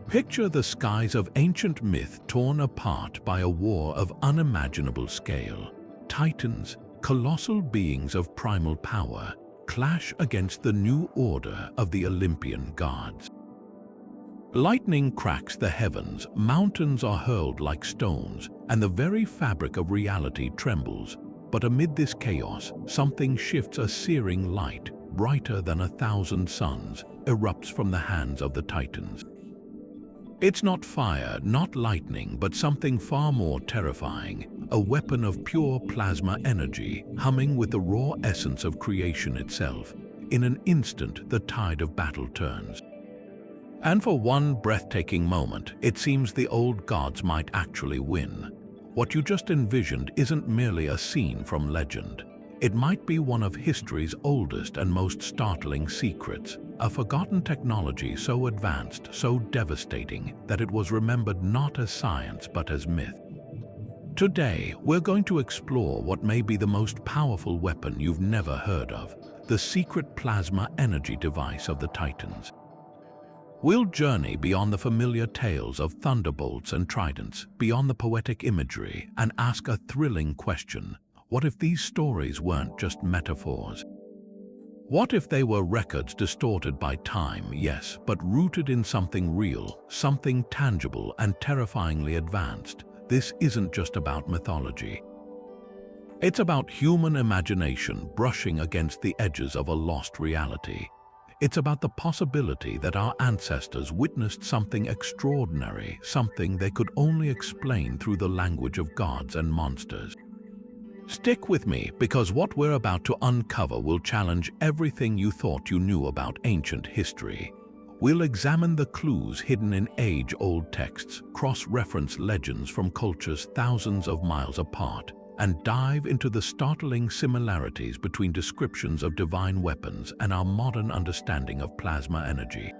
Picture the skies of ancient myth torn apart by a war of unimaginable scale. Titans, colossal beings of primal power, clash against the new order of the Olympian gods. Lightning cracks the heavens, mountains are hurled like stones, and the very fabric of reality trembles. But amid this chaos, something shifts. A searing light, brighter than 1,000 suns, erupts from the hands of the Titans. It's not fire, not lightning, but something far more terrifying, a weapon of pure plasma energy, humming with the raw essence of creation itself. In an instant, the tide of battle turns. And for one breathtaking moment, it seems the old gods might actually win. What you just envisioned isn't merely a scene from legend. It might be one of history's oldest and most startling secrets, a forgotten technology so advanced, so devastating, that it was remembered not as science but as myth. Today, we're going to explore what may be the most powerful weapon you've never heard of, the secret plasma energy device of the Titans. We'll journey beyond the familiar tales of thunderbolts and tridents, beyond the poetic imagery, and ask a thrilling question. What if these stories weren't just metaphors? What if they were records distorted by time, yes, but rooted in something real, something tangible and terrifyingly advanced? This isn't just about mythology. It's about human imagination brushing against the edges of a lost reality. It's about the possibility that our ancestors witnessed something extraordinary, something they could only explain through the language of gods and monsters. Stick with me, because what we're about to uncover will challenge everything you thought you knew about ancient history. We'll examine the clues hidden in age-old texts, cross-reference legends from cultures thousands of miles apart, and dive into the startling similarities between descriptions of divine weapons and our modern understanding of plasma energy.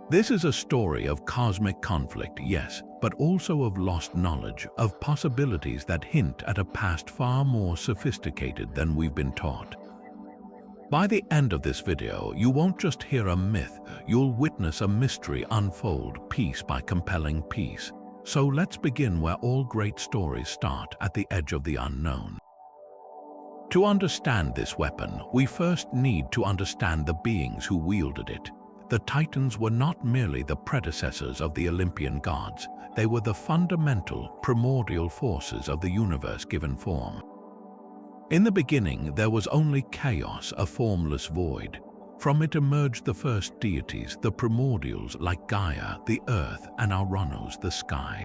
This is a story of cosmic conflict, yes, but also of lost knowledge, of possibilities that hint at a past far more sophisticated than we've been taught. By the end of this video, you won't just hear a myth, you'll witness a mystery unfold piece by compelling piece. So let's begin where all great stories start, at the edge of the unknown. To understand this weapon, we first need to understand the beings who wielded it. The Titans were not merely the predecessors of the Olympian gods, they were the fundamental, primordial forces of the universe given form. In the beginning, there was only chaos, a formless void. From it emerged the first deities, the primordials like Gaia, the earth, and Uranus, the sky.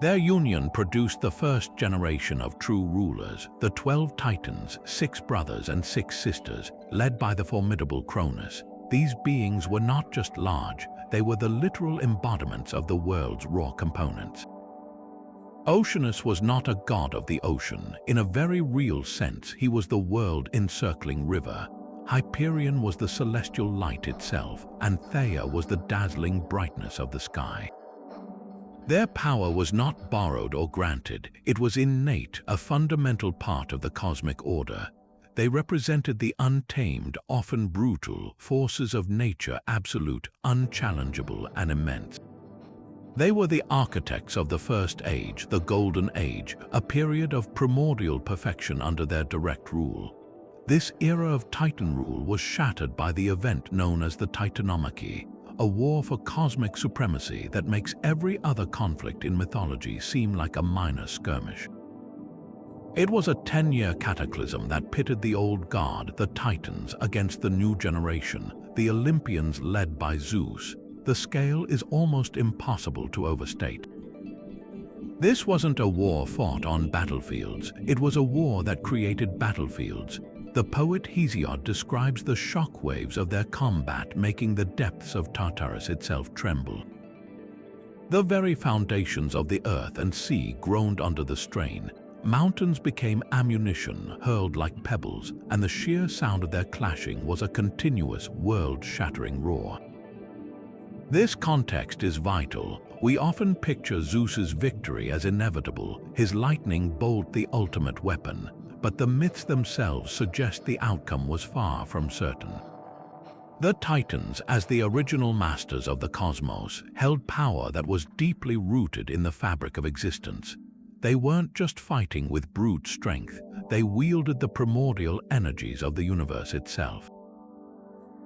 Their union produced the first generation of true rulers, the 12 Titans, 6 brothers and 6 sisters, led by the formidable Cronus. These beings were not just large, they were the literal embodiments of the world's raw components. Oceanus was not a god of the ocean. In a very real sense, he was the world-encircling river. Hyperion was the celestial light itself, and Theia was the dazzling brightness of the sky. Their power was not borrowed or granted, it was innate, a fundamental part of the cosmic order. They represented the untamed, often brutal, forces of nature, absolute, unchallengeable, and immense. They were the architects of the First Age, the Golden Age, a period of primordial perfection under their direct rule. This era of Titan rule was shattered by the event known as the Titanomachy, a war for cosmic supremacy that makes every other conflict in mythology seem like a minor skirmish. It was a 10-year cataclysm that pitted the old god, the Titans, against the new generation, the Olympians led by Zeus. The scale is almost impossible to overstate. This wasn't a war fought on battlefields, it was a war that created battlefields. The poet Hesiod describes the shockwaves of their combat making the depths of Tartarus itself tremble. The very foundations of the earth and sea groaned under the strain. Mountains became ammunition, hurled like pebbles, and the sheer sound of their clashing was a continuous, world-shattering roar. This context is vital. We often picture Zeus's victory as inevitable, his lightning bolt the ultimate weapon, but the myths themselves suggest the outcome was far from certain. The Titans, as the original masters of the cosmos, held power that was deeply rooted in the fabric of existence. They weren't just fighting with brute strength, they wielded the primordial energies of the universe itself.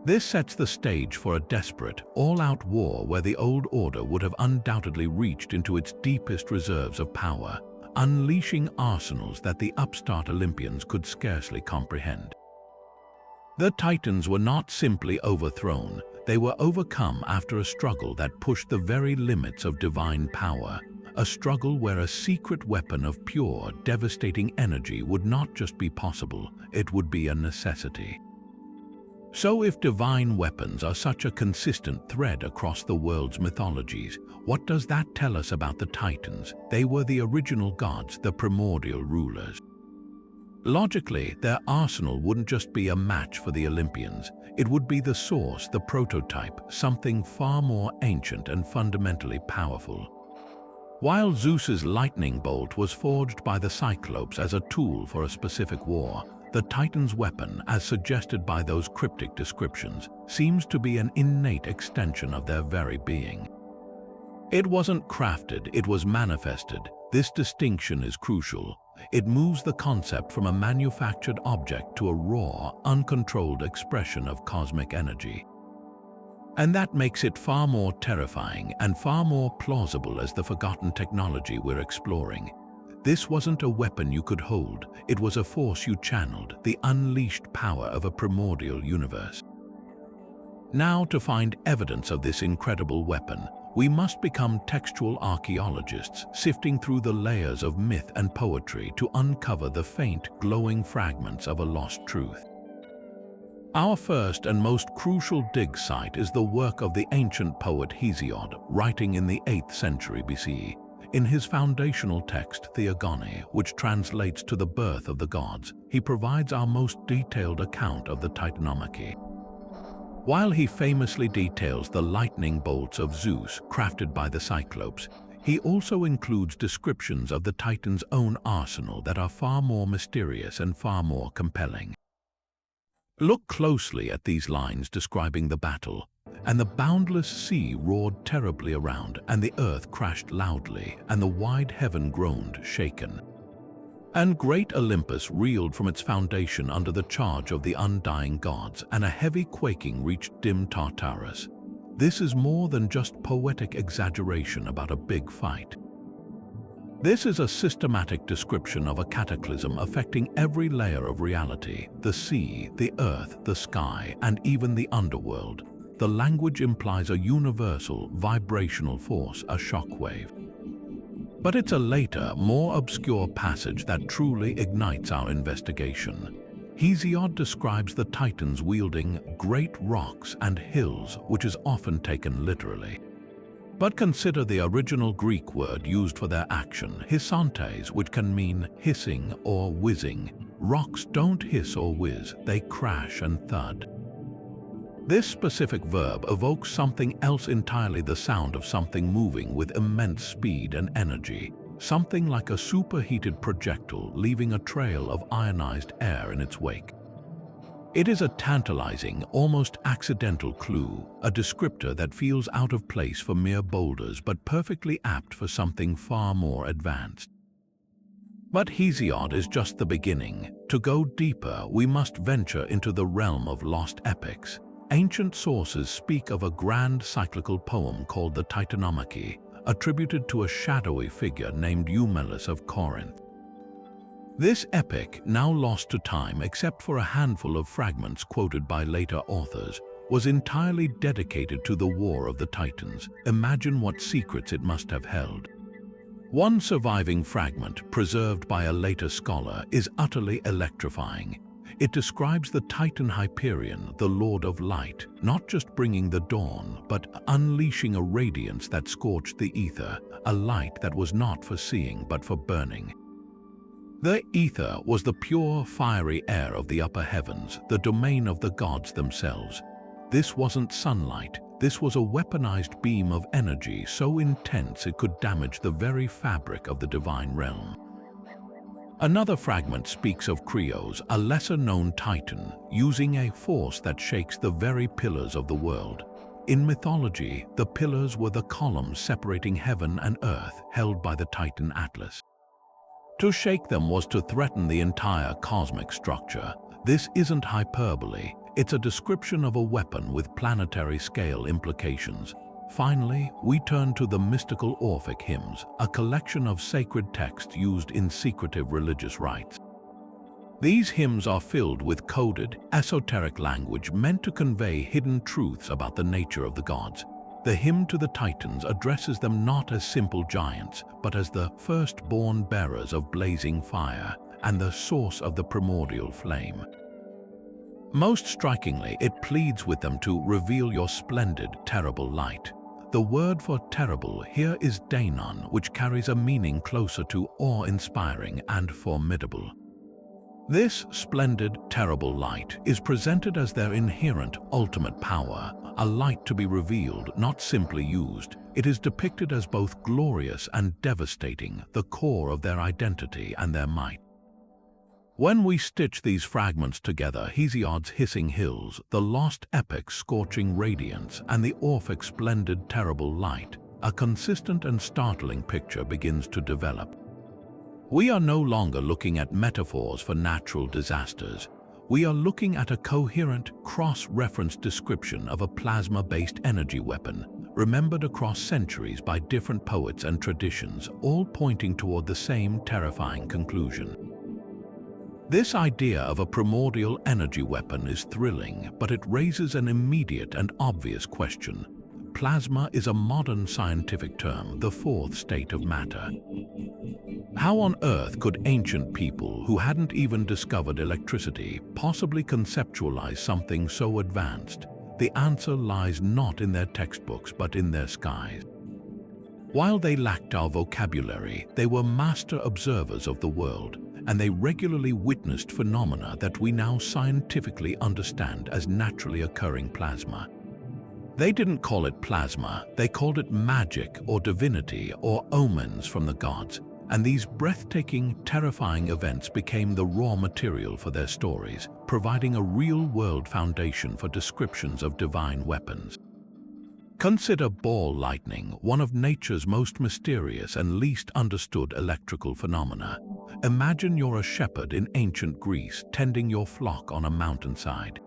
This sets the stage for a desperate, all-out war where the old order would have undoubtedly reached into its deepest reserves of power, unleashing arsenals that the upstart Olympians could scarcely comprehend. The Titans were not simply overthrown, they were overcome after a struggle that pushed the very limits of divine power, a struggle where a secret weapon of pure, devastating energy would not just be possible, it would be a necessity. So if divine weapons are such a consistent thread across the world's mythologies, what does that tell us about the Titans? They were the original gods, the primordial rulers. Logically, their arsenal wouldn't just be a match for the Olympians. It would be the source, the prototype, something far more ancient and fundamentally powerful. While Zeus's lightning bolt was forged by the Cyclopes as a tool for a specific war, the Titan's weapon, as suggested by those cryptic descriptions, seems to be an innate extension of their very being. It wasn't crafted, it was manifested. This distinction is crucial. It moves the concept from a manufactured object to a raw, uncontrolled expression of cosmic energy. And that makes it far more terrifying and far more plausible as the forgotten technology we're exploring. This wasn't a weapon you could hold, it was a force you channeled, the unleashed power of a primordial universe. Now, to find evidence of this incredible weapon, we must become textual archaeologists, sifting through the layers of myth and poetry to uncover the faint, glowing fragments of a lost truth. Our first and most crucial dig site is the work of the ancient poet Hesiod, writing in the 8th century BCE. In his foundational text, Theogony, which translates to the birth of the gods, he provides our most detailed account of the Titanomachy. While he famously details the lightning bolts of Zeus crafted by the Cyclopes, he also includes descriptions of the Titan's own arsenal that are far more mysterious and far more compelling. Look closely at these lines describing the battle. And the boundless sea roared terribly around, and the earth crashed loudly, and the wide heaven groaned, shaken. And great Olympus reeled from its foundation under the charge of the undying gods, and a heavy quaking reached dim Tartarus. This is more than just poetic exaggeration about a big fight. This is a systematic description of a cataclysm affecting every layer of reality, the sea, the earth, the sky, and even the underworld. The language implies a universal, vibrational force, a shockwave. But it's a later, more obscure passage that truly ignites our investigation. Hesiod describes the Titans wielding great rocks and hills, which is often taken literally. But consider the original Greek word used for their action, hissantes, which can mean hissing or whizzing. Rocks don't hiss or whiz, they crash and thud. This specific verb evokes something else entirely, the sound of something moving with immense speed and energy, something like a superheated projectile leaving a trail of ionized air in its wake. It is a tantalizing, almost accidental clue, a descriptor that feels out of place for mere boulders but perfectly apt for something far more advanced. But Hesiod is just the beginning. To go deeper, we must venture into the realm of lost epics. Ancient sources speak of a grand cyclical poem called the Titanomachy, attributed to a shadowy figure named Eumelus of Corinth. This epic, now lost to time except for a handful of fragments quoted by later authors, was entirely dedicated to the War of the Titans. Imagine what secrets it must have held. One surviving fragment, preserved by a later scholar, is utterly electrifying. It describes the Titan Hyperion, the Lord of Light, not just bringing the dawn, but unleashing a radiance that scorched the ether, a light that was not for seeing but for burning. The ether was the pure, fiery air of the upper heavens, the domain of the gods themselves. This wasn't sunlight, this was a weaponized beam of energy so intense it could damage the very fabric of the divine realm. Another fragment speaks of Krios, a lesser-known titan, using a force that shakes the very pillars of the world. In mythology, the pillars were the columns separating heaven and earth, held by the Titan Atlas. To shake them was to threaten the entire cosmic structure. This isn't hyperbole, it's a description of a weapon with planetary scale implications. Finally, we turn to the mystical Orphic hymns, a collection of sacred texts used in secretive religious rites. These hymns are filled with coded, esoteric language meant to convey hidden truths about the nature of the gods. The hymn to the Titans addresses them not as simple giants, but as the firstborn bearers of blazing fire and the source of the primordial flame. Most strikingly, it pleads with them to reveal your splendid, terrible light. The word for terrible here is Danon, which carries a meaning closer to awe-inspiring and formidable. This splendid, terrible light is presented as their inherent ultimate power, a light to be revealed, not simply used. It is depicted as both glorious and devastating, the core of their identity and their might. When we stitch these fragments together, Hesiod's hissing hills, the lost epic's scorching radiance, and the Orphic's splendid, terrible light, a consistent and startling picture begins to develop. We are no longer looking at metaphors for natural disasters. We are looking at a coherent, cross-referenced description of a plasma-based energy weapon, remembered across centuries by different poets and traditions, all pointing toward the same terrifying conclusion. This idea of a primordial energy weapon is thrilling, but it raises an immediate and obvious question. Plasma is a modern scientific term, the fourth state of matter. How on earth could ancient people who hadn't even discovered electricity possibly conceptualize something so advanced? The answer lies not in their textbooks, but in their skies. While they lacked our vocabulary, they were master observers of the world, and they regularly witnessed phenomena that we now scientifically understand as naturally occurring plasma. They didn't call it plasma, they called it magic or divinity or omens from the gods, and these breathtaking, terrifying events became the raw material for their stories, providing a real-world foundation for descriptions of divine weapons. Consider ball lightning, one of nature's most mysterious and least understood electrical phenomena. Imagine you're a shepherd in ancient Greece tending your flock on a mountainside.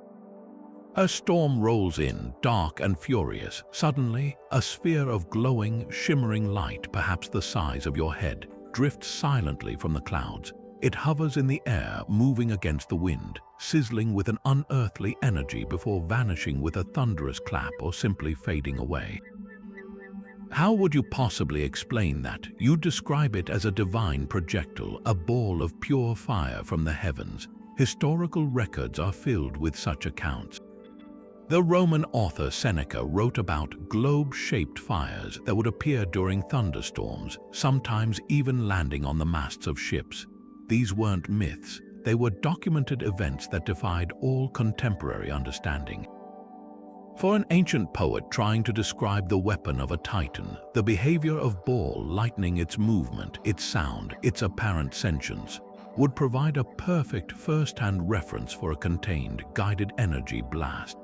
A storm rolls in, dark and furious. Suddenly, a sphere of glowing, shimmering light, perhaps the size of your head, drifts silently from the clouds. It hovers in the air, moving against the wind, sizzling with an unearthly energy before vanishing with a thunderous clap or simply fading away. How would you possibly explain that? You describe it as a divine projectile, a ball of pure fire from the heavens. Historical records are filled with such accounts. The Roman author Seneca wrote about globe-shaped fires that would appear during thunderstorms, sometimes even landing on the masts of ships. These weren't myths, they were documented events that defied all contemporary understanding. For an ancient poet trying to describe the weapon of a titan, the behavior of ball lightning, its movement, its sound, its apparent sentience, would provide a perfect first-hand reference for a contained, guided energy blast.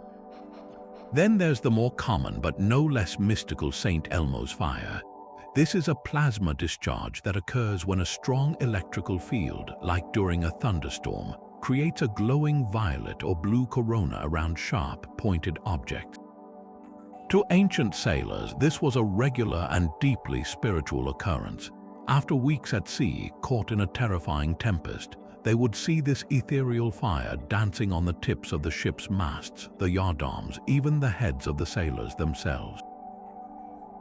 Then there's the more common but no less mystical St. Elmo's fire. This is a plasma discharge that occurs when a strong electrical field, like during a thunderstorm, creates a glowing violet or blue corona around sharp, pointed objects. To ancient sailors, this was a regular and deeply spiritual occurrence. After weeks at sea, caught in a terrifying tempest, they would see this ethereal fire dancing on the tips of the ship's masts, the yardarms, even the heads of the sailors themselves.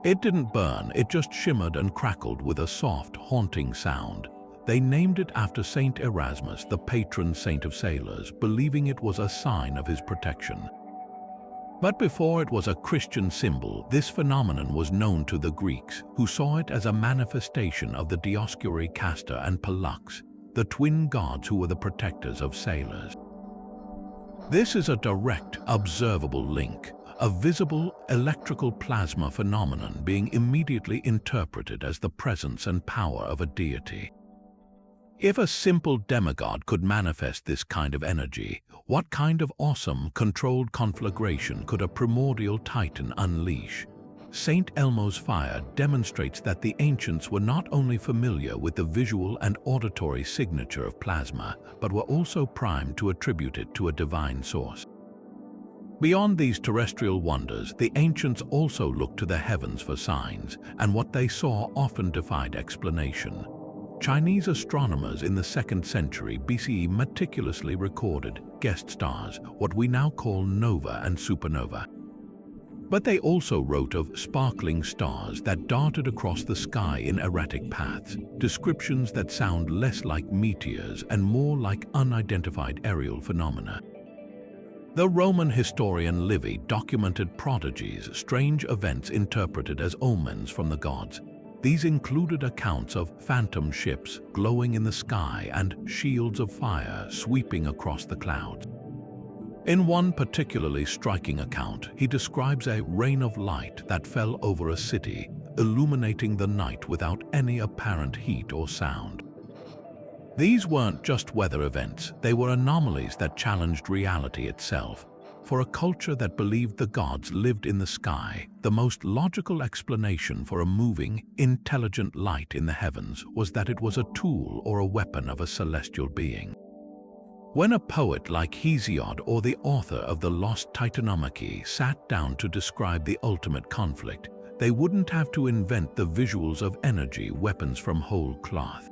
It didn't burn, it just shimmered and crackled with a soft, haunting sound. They named it after Saint Erasmus, the patron saint of sailors, believing it was a sign of his protection. But before it was a Christian symbol, this phenomenon was known to the Greeks, who saw it as a manifestation of the Dioscuri Castor and Pollux, the twin gods who were the protectors of sailors. This is a direct, observable link, a visible electrical plasma phenomenon being immediately interpreted as the presence and power of a deity. If a simple demigod could manifest this kind of energy, what kind of awesome, controlled conflagration could a primordial titan unleash? Saint Elmo's fire demonstrates that the ancients were not only familiar with the visual and auditory signature of plasma, but were also primed to attribute it to a divine source. Beyond these terrestrial wonders, the ancients also looked to the heavens for signs, and what they saw often defied explanation. Chinese astronomers in the 2nd century BCE meticulously recorded guest stars, what we now call nova and supernova. But they also wrote of sparkling stars that darted across the sky in erratic paths, descriptions that sound less like meteors and more like unidentified aerial phenomena. The Roman historian Livy documented prodigies, strange events interpreted as omens from the gods. These included accounts of phantom ships glowing in the sky and shields of fire sweeping across the clouds. In one particularly striking account, he describes a rain of light that fell over a city, illuminating the night without any apparent heat or sound. These weren't just weather events, they were anomalies that challenged reality itself. For a culture that believed the gods lived in the sky, the most logical explanation for a moving, intelligent light in the heavens was that it was a tool or a weapon of a celestial being. When a poet like Hesiod or the author of the lost Titanomachy sat down to describe the ultimate conflict, they wouldn't have to invent the visuals of energy weapons from whole cloth.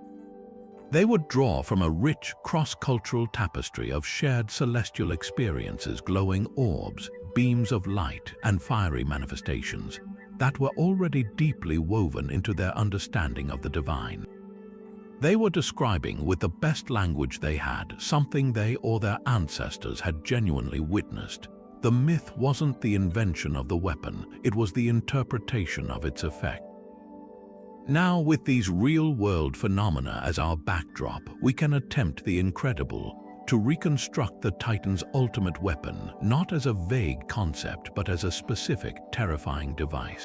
They would draw from a rich cross-cultural tapestry of shared celestial experiences, glowing orbs, beams of light, and fiery manifestations that were already deeply woven into their understanding of the divine. They were describing with the best language they had something they or their ancestors had genuinely witnessed. The myth wasn't the invention of the weapon, it was the interpretation of its effect. Now, with these real-world phenomena as our backdrop, we can attempt the incredible, to reconstruct the Titan's ultimate weapon, not as a vague concept, but as a specific, terrifying device.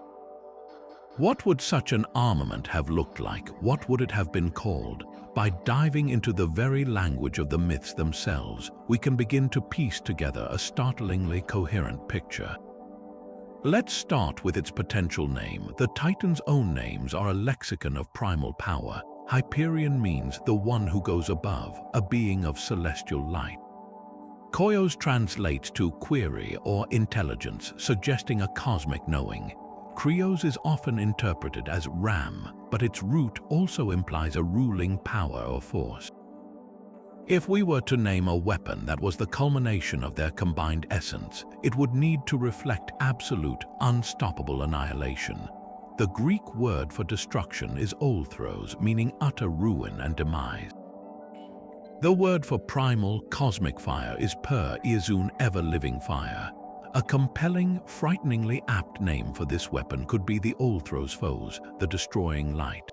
What would such an armament have looked like? What would it have been called? By diving into the very language of the myths themselves, we can begin to piece together a startlingly coherent picture. Let's start with its potential name. The Titan's own names are a lexicon of primal power. Hyperion means the one who goes above, a being of celestial light. Koios translates to query or intelligence, suggesting a cosmic knowing. Krios is often interpreted as Ram, but its root also implies a ruling power or force. If we were to name a weapon that was the culmination of their combined essence, it would need to reflect absolute, unstoppable annihilation. The Greek word for destruction is olthros, meaning utter ruin and demise. The word for primal, cosmic fire is per-iazun, ever-living fire. A compelling, frighteningly apt name for this weapon could be the olthros foes, the destroying light.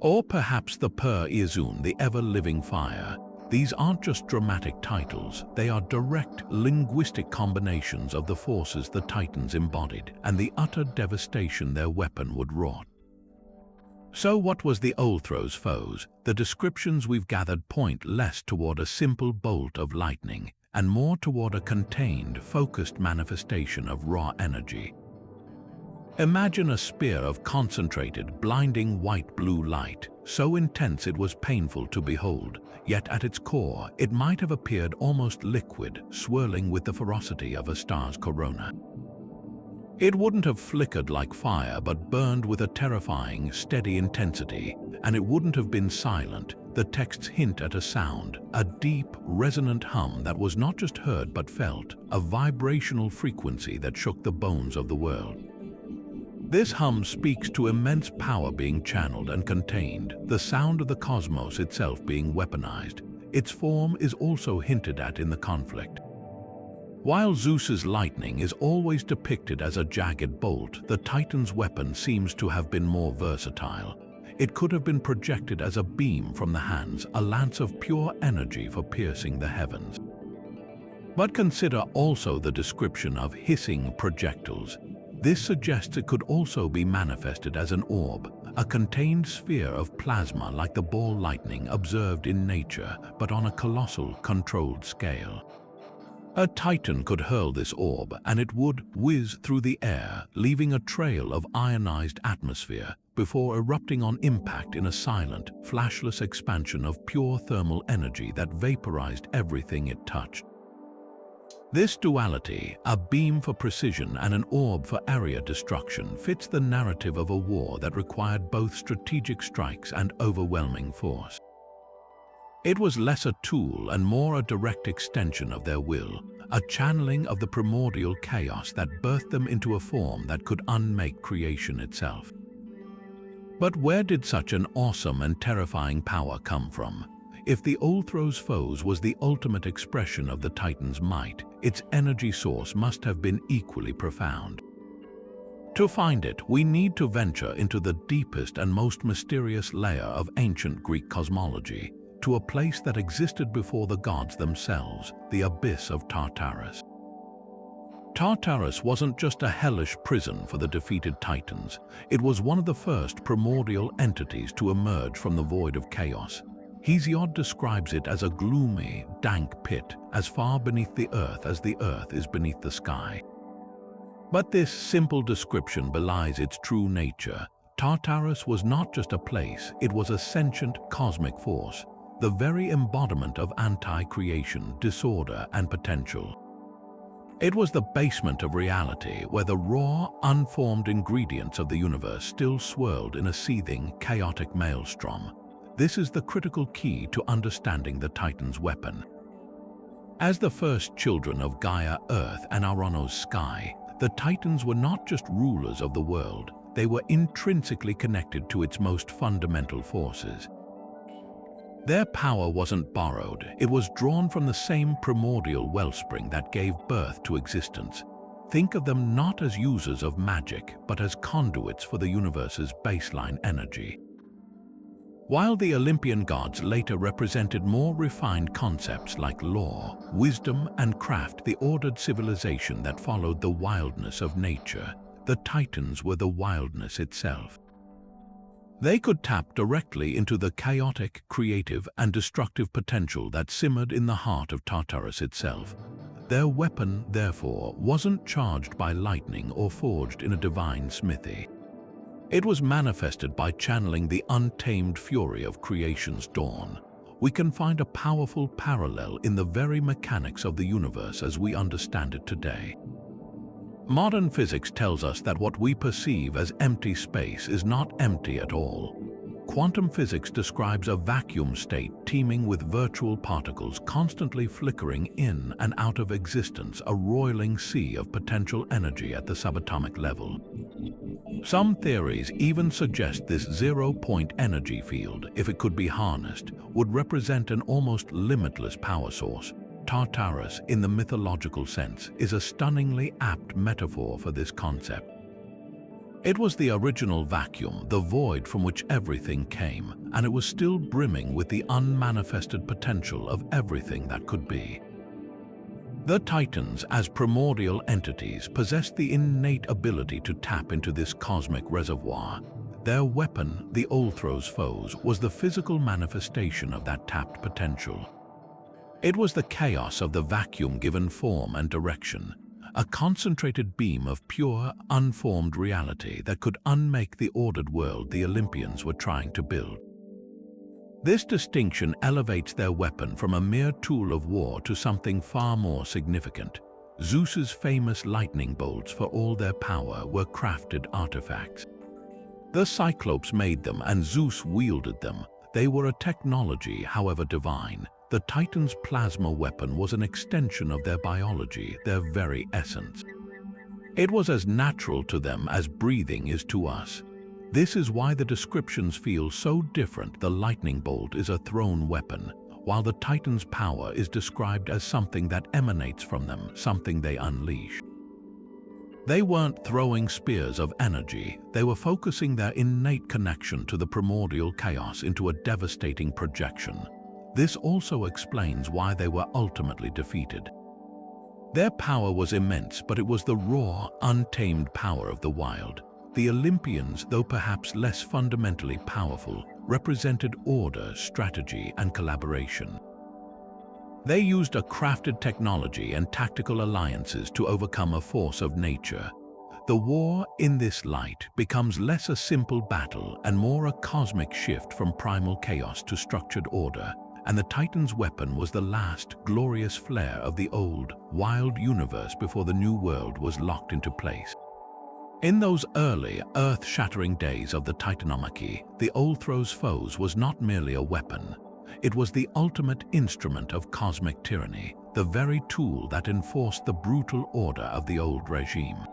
Or perhaps the per-iazun, the ever-living fire. These aren't just dramatic titles, they are direct, linguistic combinations of the forces the Titans embodied and the utter devastation their weapon would wrought. So what was the olthros foes? The descriptions we've gathered point less toward a simple bolt of lightning and more toward a contained, focused manifestation of raw energy. Imagine a spear of concentrated, blinding white-blue light, so intense it was painful to behold, yet at its core it might have appeared almost liquid, swirling with the ferocity of a star's corona. It wouldn't have flickered like fire, but burned with a terrifying, steady intensity, and it wouldn't have been silent. The texts hint at a sound, a deep, resonant hum that was not just heard but felt, a vibrational frequency that shook the bones of the world. This hum speaks to immense power being channeled and contained, the sound of the cosmos itself being weaponized. Its form is also hinted at in the conflict. While Zeus's lightning is always depicted as a jagged bolt, the Titan's weapon seems to have been more versatile. It could have been projected as a beam from the hands, a lance of pure energy for piercing the heavens. But consider also the description of hissing projectiles. This suggests it could also be manifested as an orb, a contained sphere of plasma like the ball lightning observed in nature, but on a colossal, controlled scale. A titan could hurl this orb, and it would whiz through the air, leaving a trail of ionized atmosphere before erupting on impact in a silent, flashless expansion of pure thermal energy that vaporized everything it touched. This duality, a beam for precision and an orb for area destruction, fits the narrative of a war that required both strategic strikes and overwhelming force. It was less a tool and more a direct extension of their will, a channeling of the primordial chaos that birthed them into a form that could unmake creation itself. But where did such an awesome and terrifying power come from? If the Olympians' foes was the ultimate expression of the Titan's might, its energy source must have been equally profound. To find it, we need to venture into the deepest and most mysterious layer of ancient Greek cosmology, to a place that existed before the gods themselves, the abyss of Tartarus. Tartarus wasn't just a hellish prison for the defeated Titans, it was one of the first primordial entities to emerge from the void of chaos. Hesiod describes it as a gloomy, dank pit, as far beneath the earth is beneath the sky. But this simple description belies its true nature. Tartarus was not just a place, it was a sentient cosmic force, the very embodiment of anti-creation, disorder, and potential. It was the basement of reality, where the raw, unformed ingredients of the universe still swirled in a seething, chaotic maelstrom. This is the critical key to understanding the Titan's weapon. As the first children of Gaia Earth and Auronos Sky, the Titans were not just rulers of the world, they were intrinsically connected to its most fundamental forces. Their power wasn't borrowed, it was drawn from the same primordial wellspring that gave birth to existence. Think of them not as users of magic, but as conduits for the universe's baseline energy. While the Olympian gods later represented more refined concepts like law, wisdom, and craft, the ordered civilization that followed the wildness of nature, the Titans were the wildness itself. They could tap directly into the chaotic, creative, and destructive potential that simmered in the heart of Tartarus itself. Their weapon, therefore, wasn't charged by lightning or forged in a divine smithy. It was manifested by channeling the untamed fury of creation's dawn. We can find a powerful parallel in the very mechanics of the universe as we understand it today. Modern physics tells us that what we perceive as empty space is not empty at all. Quantum physics describes a vacuum state teeming with virtual particles constantly flickering in and out of existence, a roiling sea of potential energy at the subatomic level. Some theories even suggest this zero-point energy field, if it could be harnessed, would represent an almost limitless power source. Tartarus, in the mythological sense, is a stunningly apt metaphor for this concept. It was the original vacuum, the void from which everything came, and it was still brimming with the unmanifested potential of everything that could be. The Titans, as primordial entities, possessed the innate ability to tap into this cosmic reservoir. Their weapon, the Olympians' foes, was the physical manifestation of that tapped potential. It was the chaos of the vacuum given form and direction, a concentrated beam of pure, unformed reality that could unmake the ordered world the Olympians were trying to build. This distinction elevates their weapon from a mere tool of war to something far more significant. Zeus's famous lightning bolts, for all their power, were crafted artifacts. The Cyclopes made them and Zeus wielded them. They were a technology, however divine. The Titan's plasma weapon was an extension of their biology, their very essence. It was as natural to them as breathing is to us. This is why the descriptions feel so different. The lightning bolt is a thrown weapon, while the Titan's power is described as something that emanates from them, something they unleash. They weren't throwing spears of energy, they were focusing their innate connection to the primordial chaos into a devastating projection. This also explains why they were ultimately defeated. Their power was immense, but it was the raw, untamed power of the wild. The Olympians, though perhaps less fundamentally powerful, represented order, strategy, and collaboration. They used a crafted technology and tactical alliances to overcome a force of nature. The war, in this light, becomes less a simple battle and more a cosmic shift from primal chaos to structured order, and the Titan's weapon was the last, glorious flare of the old, wild universe before the new world was locked into place. In those early, earth-shattering days of the Titanomachy, the Olthro's foes was not merely a weapon. It was the ultimate instrument of cosmic tyranny, the very tool that enforced the brutal order of the old regime.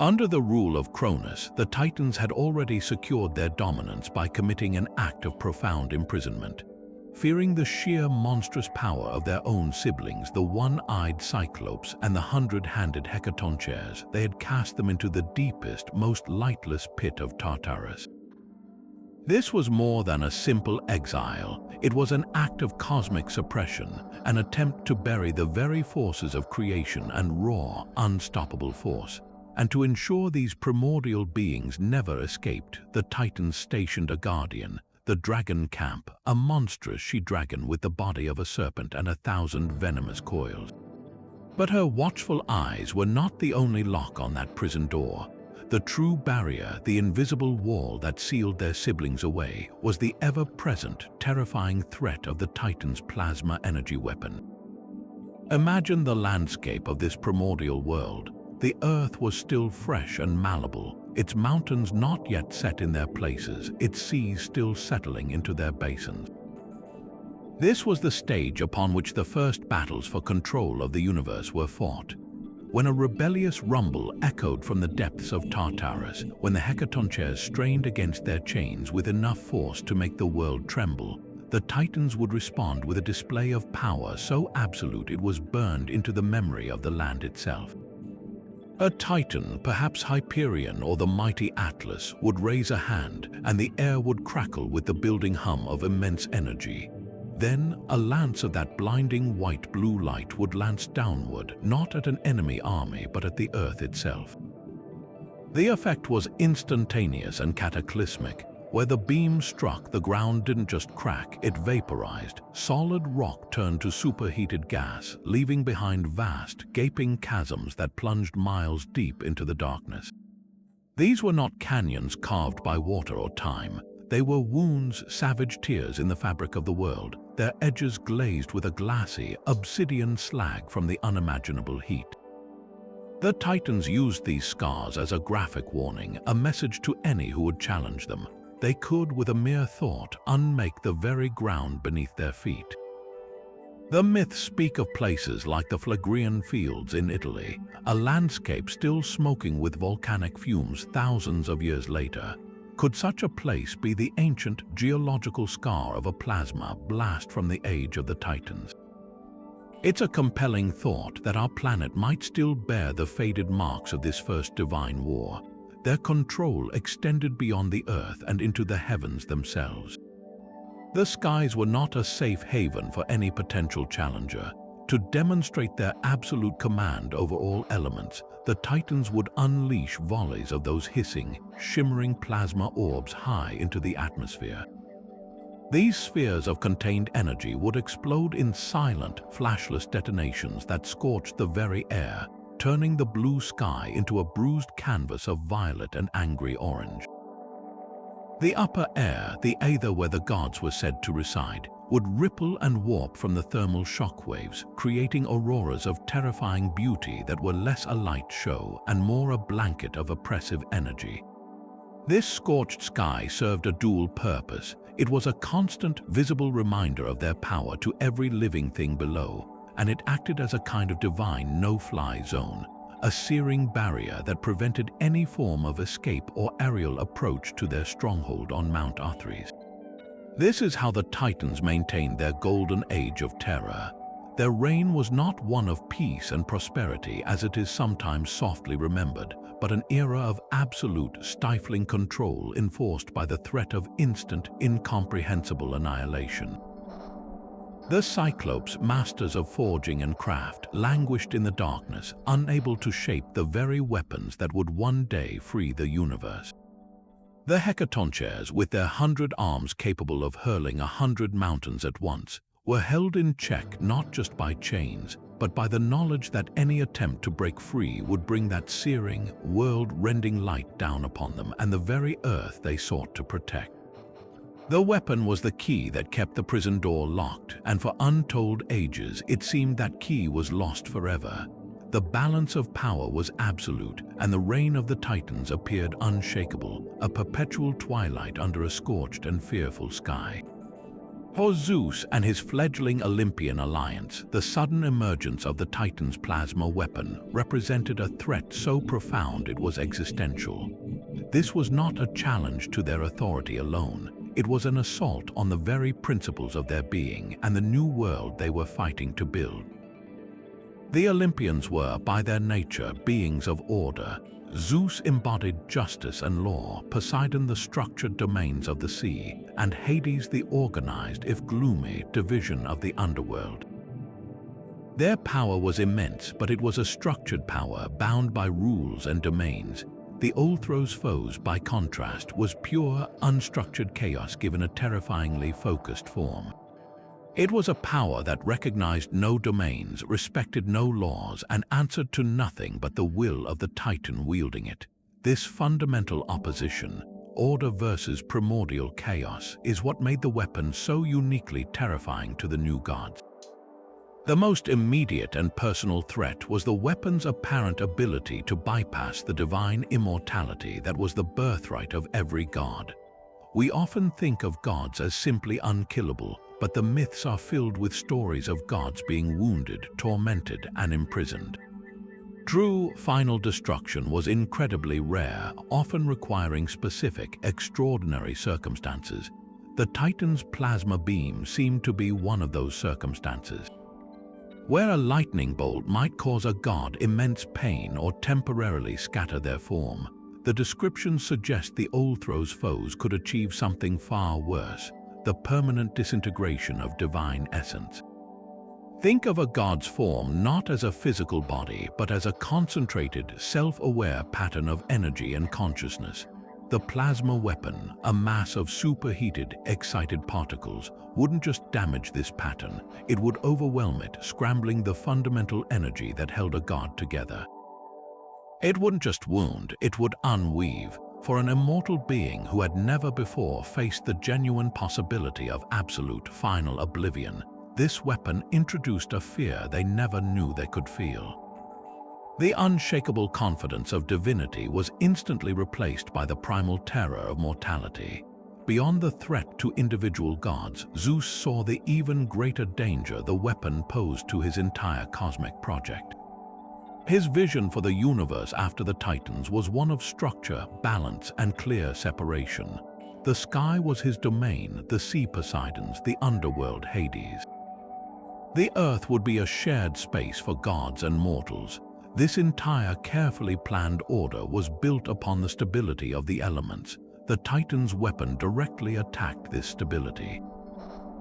Under the rule of Cronus, the Titans had already secured their dominance by committing an act of profound imprisonment. Fearing the sheer monstrous power of their own siblings, the one-eyed Cyclopes and the hundred-handed Hecatoncheires, they had cast them into the deepest, most lightless pit of Tartarus. This was more than a simple exile. It was an act of cosmic suppression, an attempt to bury the very forces of creation and raw, unstoppable force. And to ensure these primordial beings never escaped, the Titans stationed a guardian, the Dragon Camp, a monstrous she-dragon with the body of a serpent and 1,000 venomous coils. But her watchful eyes were not the only lock on that prison door. The true barrier, the invisible wall that sealed their siblings away, was the ever-present, terrifying threat of the Titan's plasma energy weapon. Imagine the landscape of this primordial world. The earth was still fresh and malleable, its mountains not yet set in their places, its seas still settling into their basins. This was the stage upon which the first battles for control of the universe were fought. When a rebellious rumble echoed from the depths of Tartarus, when the Hecatoncheires strained against their chains with enough force to make the world tremble, the Titans would respond with a display of power so absolute it was burned into the memory of the land itself. A Titan, perhaps Hyperion or the mighty Atlas, would raise a hand, and the air would crackle with the building hum of immense energy. Then, a lance of that blinding white-blue light would lance downward, not at an enemy army, but at the earth itself. The effect was instantaneous and cataclysmic. Where the beam struck, the ground didn't just crack, it vaporized. Solid rock turned to superheated gas, leaving behind vast, gaping chasms that plunged miles deep into the darkness. These were not canyons carved by water or time. They were wounds, savage tears in the fabric of the world, their edges glazed with a glassy, obsidian slag from the unimaginable heat. The Titans used these scars as a graphic warning, a message to any who would challenge them. They could, with a mere thought, unmake the very ground beneath their feet. The myths speak of places like the Phlegrean Fields in Italy, a landscape still smoking with volcanic fumes thousands of years later. Could such a place be the ancient geological scar of a plasma blast from the age of the Titans? It's a compelling thought that our planet might still bear the faded marks of this first divine war. Their control extended beyond the earth and into the heavens themselves. The skies were not a safe haven for any potential challenger. To demonstrate their absolute command over all elements, the Titans would unleash volleys of those hissing, shimmering plasma orbs high into the atmosphere. These spheres of contained energy would explode in silent, flashless detonations that scorched the very air, turning the blue sky into a bruised canvas of violet and angry orange. The upper air, the aether where the gods were said to reside, would ripple and warp from the thermal shockwaves, creating auroras of terrifying beauty that were less a light show and more a blanket of oppressive energy. This scorched sky served a dual purpose. It was a constant, visible reminder of their power to every living thing below, and it acted as a kind of divine no-fly zone, a searing barrier that prevented any form of escape or aerial approach to their stronghold on Mount Athres. This is how the Titans maintained their golden age of terror. Their reign was not one of peace and prosperity as it is sometimes softly remembered, but an era of absolute, stifling control enforced by the threat of instant, incomprehensible annihilation. The Cyclopes, masters of forging and craft, languished in the darkness, unable to shape the very weapons that would one day free the universe. The Hecatoncheires, with their 100 arms capable of hurling 100 mountains at once, were held in check not just by chains, but by the knowledge that any attempt to break free would bring that searing, world-rending light down upon them and the very earth they sought to protect. The weapon was the key that kept the prison door locked, and for untold ages it seemed that key was lost forever. The balance of power was absolute, and the reign of the Titans appeared unshakable, a perpetual twilight under a scorched and fearful sky. For Zeus and his fledgling Olympian alliance, the sudden emergence of the Titans' plasma weapon represented a threat so profound it was existential. This was not a challenge to their authority alone. It was an assault on the very principles of their being and the new world they were fighting to build. The Olympians were, by their nature, beings of order. Zeus embodied justice and law, Poseidon the structured domains of the sea, and Hades the organized, if gloomy, division of the underworld. Their power was immense, but it was a structured power bound by rules and domains. The Olthros' foes, by contrast, was pure, unstructured chaos given a terrifyingly focused form. It was a power that recognized no domains, respected no laws, and answered to nothing but the will of the Titan wielding it. This fundamental opposition, order versus primordial chaos, is what made the weapon so uniquely terrifying to the new gods. The most immediate and personal threat was the weapon's apparent ability to bypass the divine immortality that was the birthright of every god. We often think of gods as simply unkillable, but the myths are filled with stories of gods being wounded, tormented, and imprisoned. True final destruction was incredibly rare, often requiring specific, extraordinary circumstances. The Titan's plasma beam seemed to be one of those circumstances. Where a lightning bolt might cause a god immense pain or temporarily scatter their form, the descriptions suggest the Olthros' foes could achieve something far worse, the permanent disintegration of divine essence. Think of a god's form not as a physical body, but as a concentrated, self-aware pattern of energy and consciousness. The plasma weapon, a mass of superheated, excited particles, wouldn't just damage this pattern, it would overwhelm it, scrambling the fundamental energy that held a god together. It wouldn't just wound, it would unweave. For an immortal being who had never before faced the genuine possibility of absolute, final oblivion, this weapon introduced a fear they never knew they could feel. The unshakable confidence of divinity was instantly replaced by the primal terror of mortality. Beyond the threat to individual gods, Zeus saw the even greater danger the weapon posed to his entire cosmic project. His vision for the universe after the Titans was one of structure, balance, and clear separation. The sky was his domain, the sea Poseidon's, the underworld Hades. The earth would be a shared space for gods and mortals. This entire carefully planned order was built upon the stability of the elements. The Titan's weapon directly attacked this stability.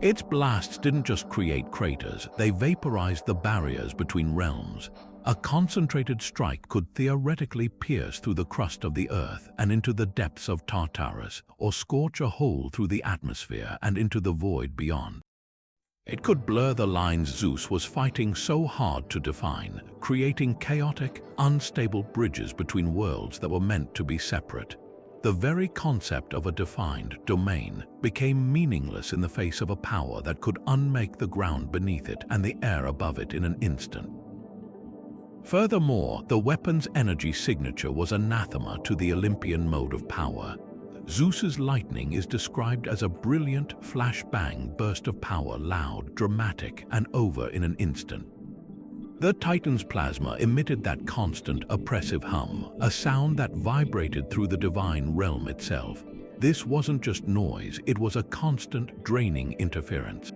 Its blasts didn't just create craters, they vaporized the barriers between realms. A concentrated strike could theoretically pierce through the crust of the earth and into the depths of Tartarus, or scorch a hole through the atmosphere and into the void beyond. It could blur the lines Zeus was fighting so hard to define, creating chaotic, unstable bridges between worlds that were meant to be separate. The very concept of a defined domain became meaningless in the face of a power that could unmake the ground beneath it and the air above it in an instant. Furthermore, the weapon's energy signature was anathema to the Olympian mode of power. Zeus's lightning is described as a brilliant, flash-bang burst of power, loud, dramatic, and over in an instant. The Titan's plasma emitted that constant, oppressive hum, a sound that vibrated through the divine realm itself. This wasn't just noise, it was a constant, draining interference.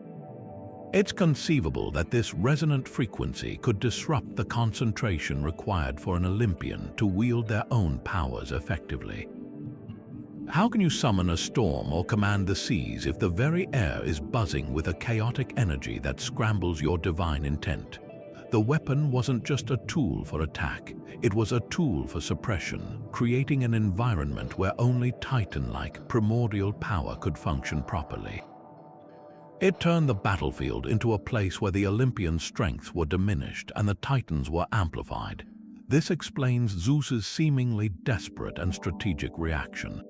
It's conceivable that this resonant frequency could disrupt the concentration required for an Olympian to wield their own powers effectively. How can you summon a storm or command the seas if the very air is buzzing with a chaotic energy that scrambles your divine intent? The weapon wasn't just a tool for attack, it was a tool for suppression, creating an environment where only Titan-like primordial power could function properly. It turned the battlefield into a place where the Olympian strengths were diminished and the Titans were amplified. This explains Zeus's seemingly desperate and strategic reaction.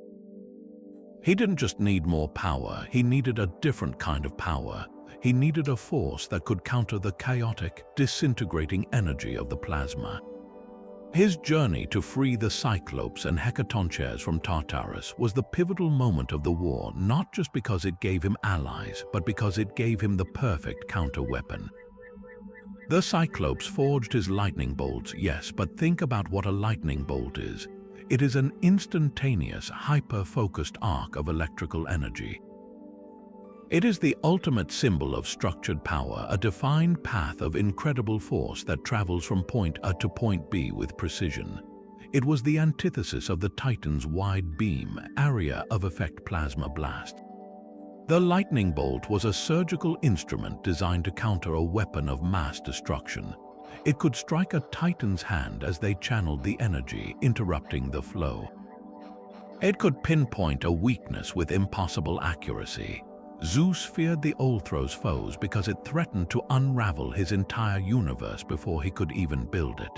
He didn't just need more power, he needed a different kind of power. He needed a force that could counter the chaotic, disintegrating energy of the plasma. His journey to free the Cyclopes and Hecatoncheires from Tartarus was the pivotal moment of the war, not just because it gave him allies, but because it gave him the perfect counter-weapon. The Cyclopes forged his lightning bolts, yes, but think about what a lightning bolt is. It is an instantaneous, hyper-focused arc of electrical energy. It is the ultimate symbol of structured power, a defined path of incredible force that travels from point A to point B with precision. It was the antithesis of the Titan's wide beam, area of effect plasma blast. The lightning bolt was a surgical instrument designed to counter a weapon of mass destruction. It could strike a Titan's hand as they channeled the energy, interrupting the flow. It could pinpoint a weakness with impossible accuracy. Zeus feared the Olthros' foes because it threatened to unravel his entire universe before he could even build it.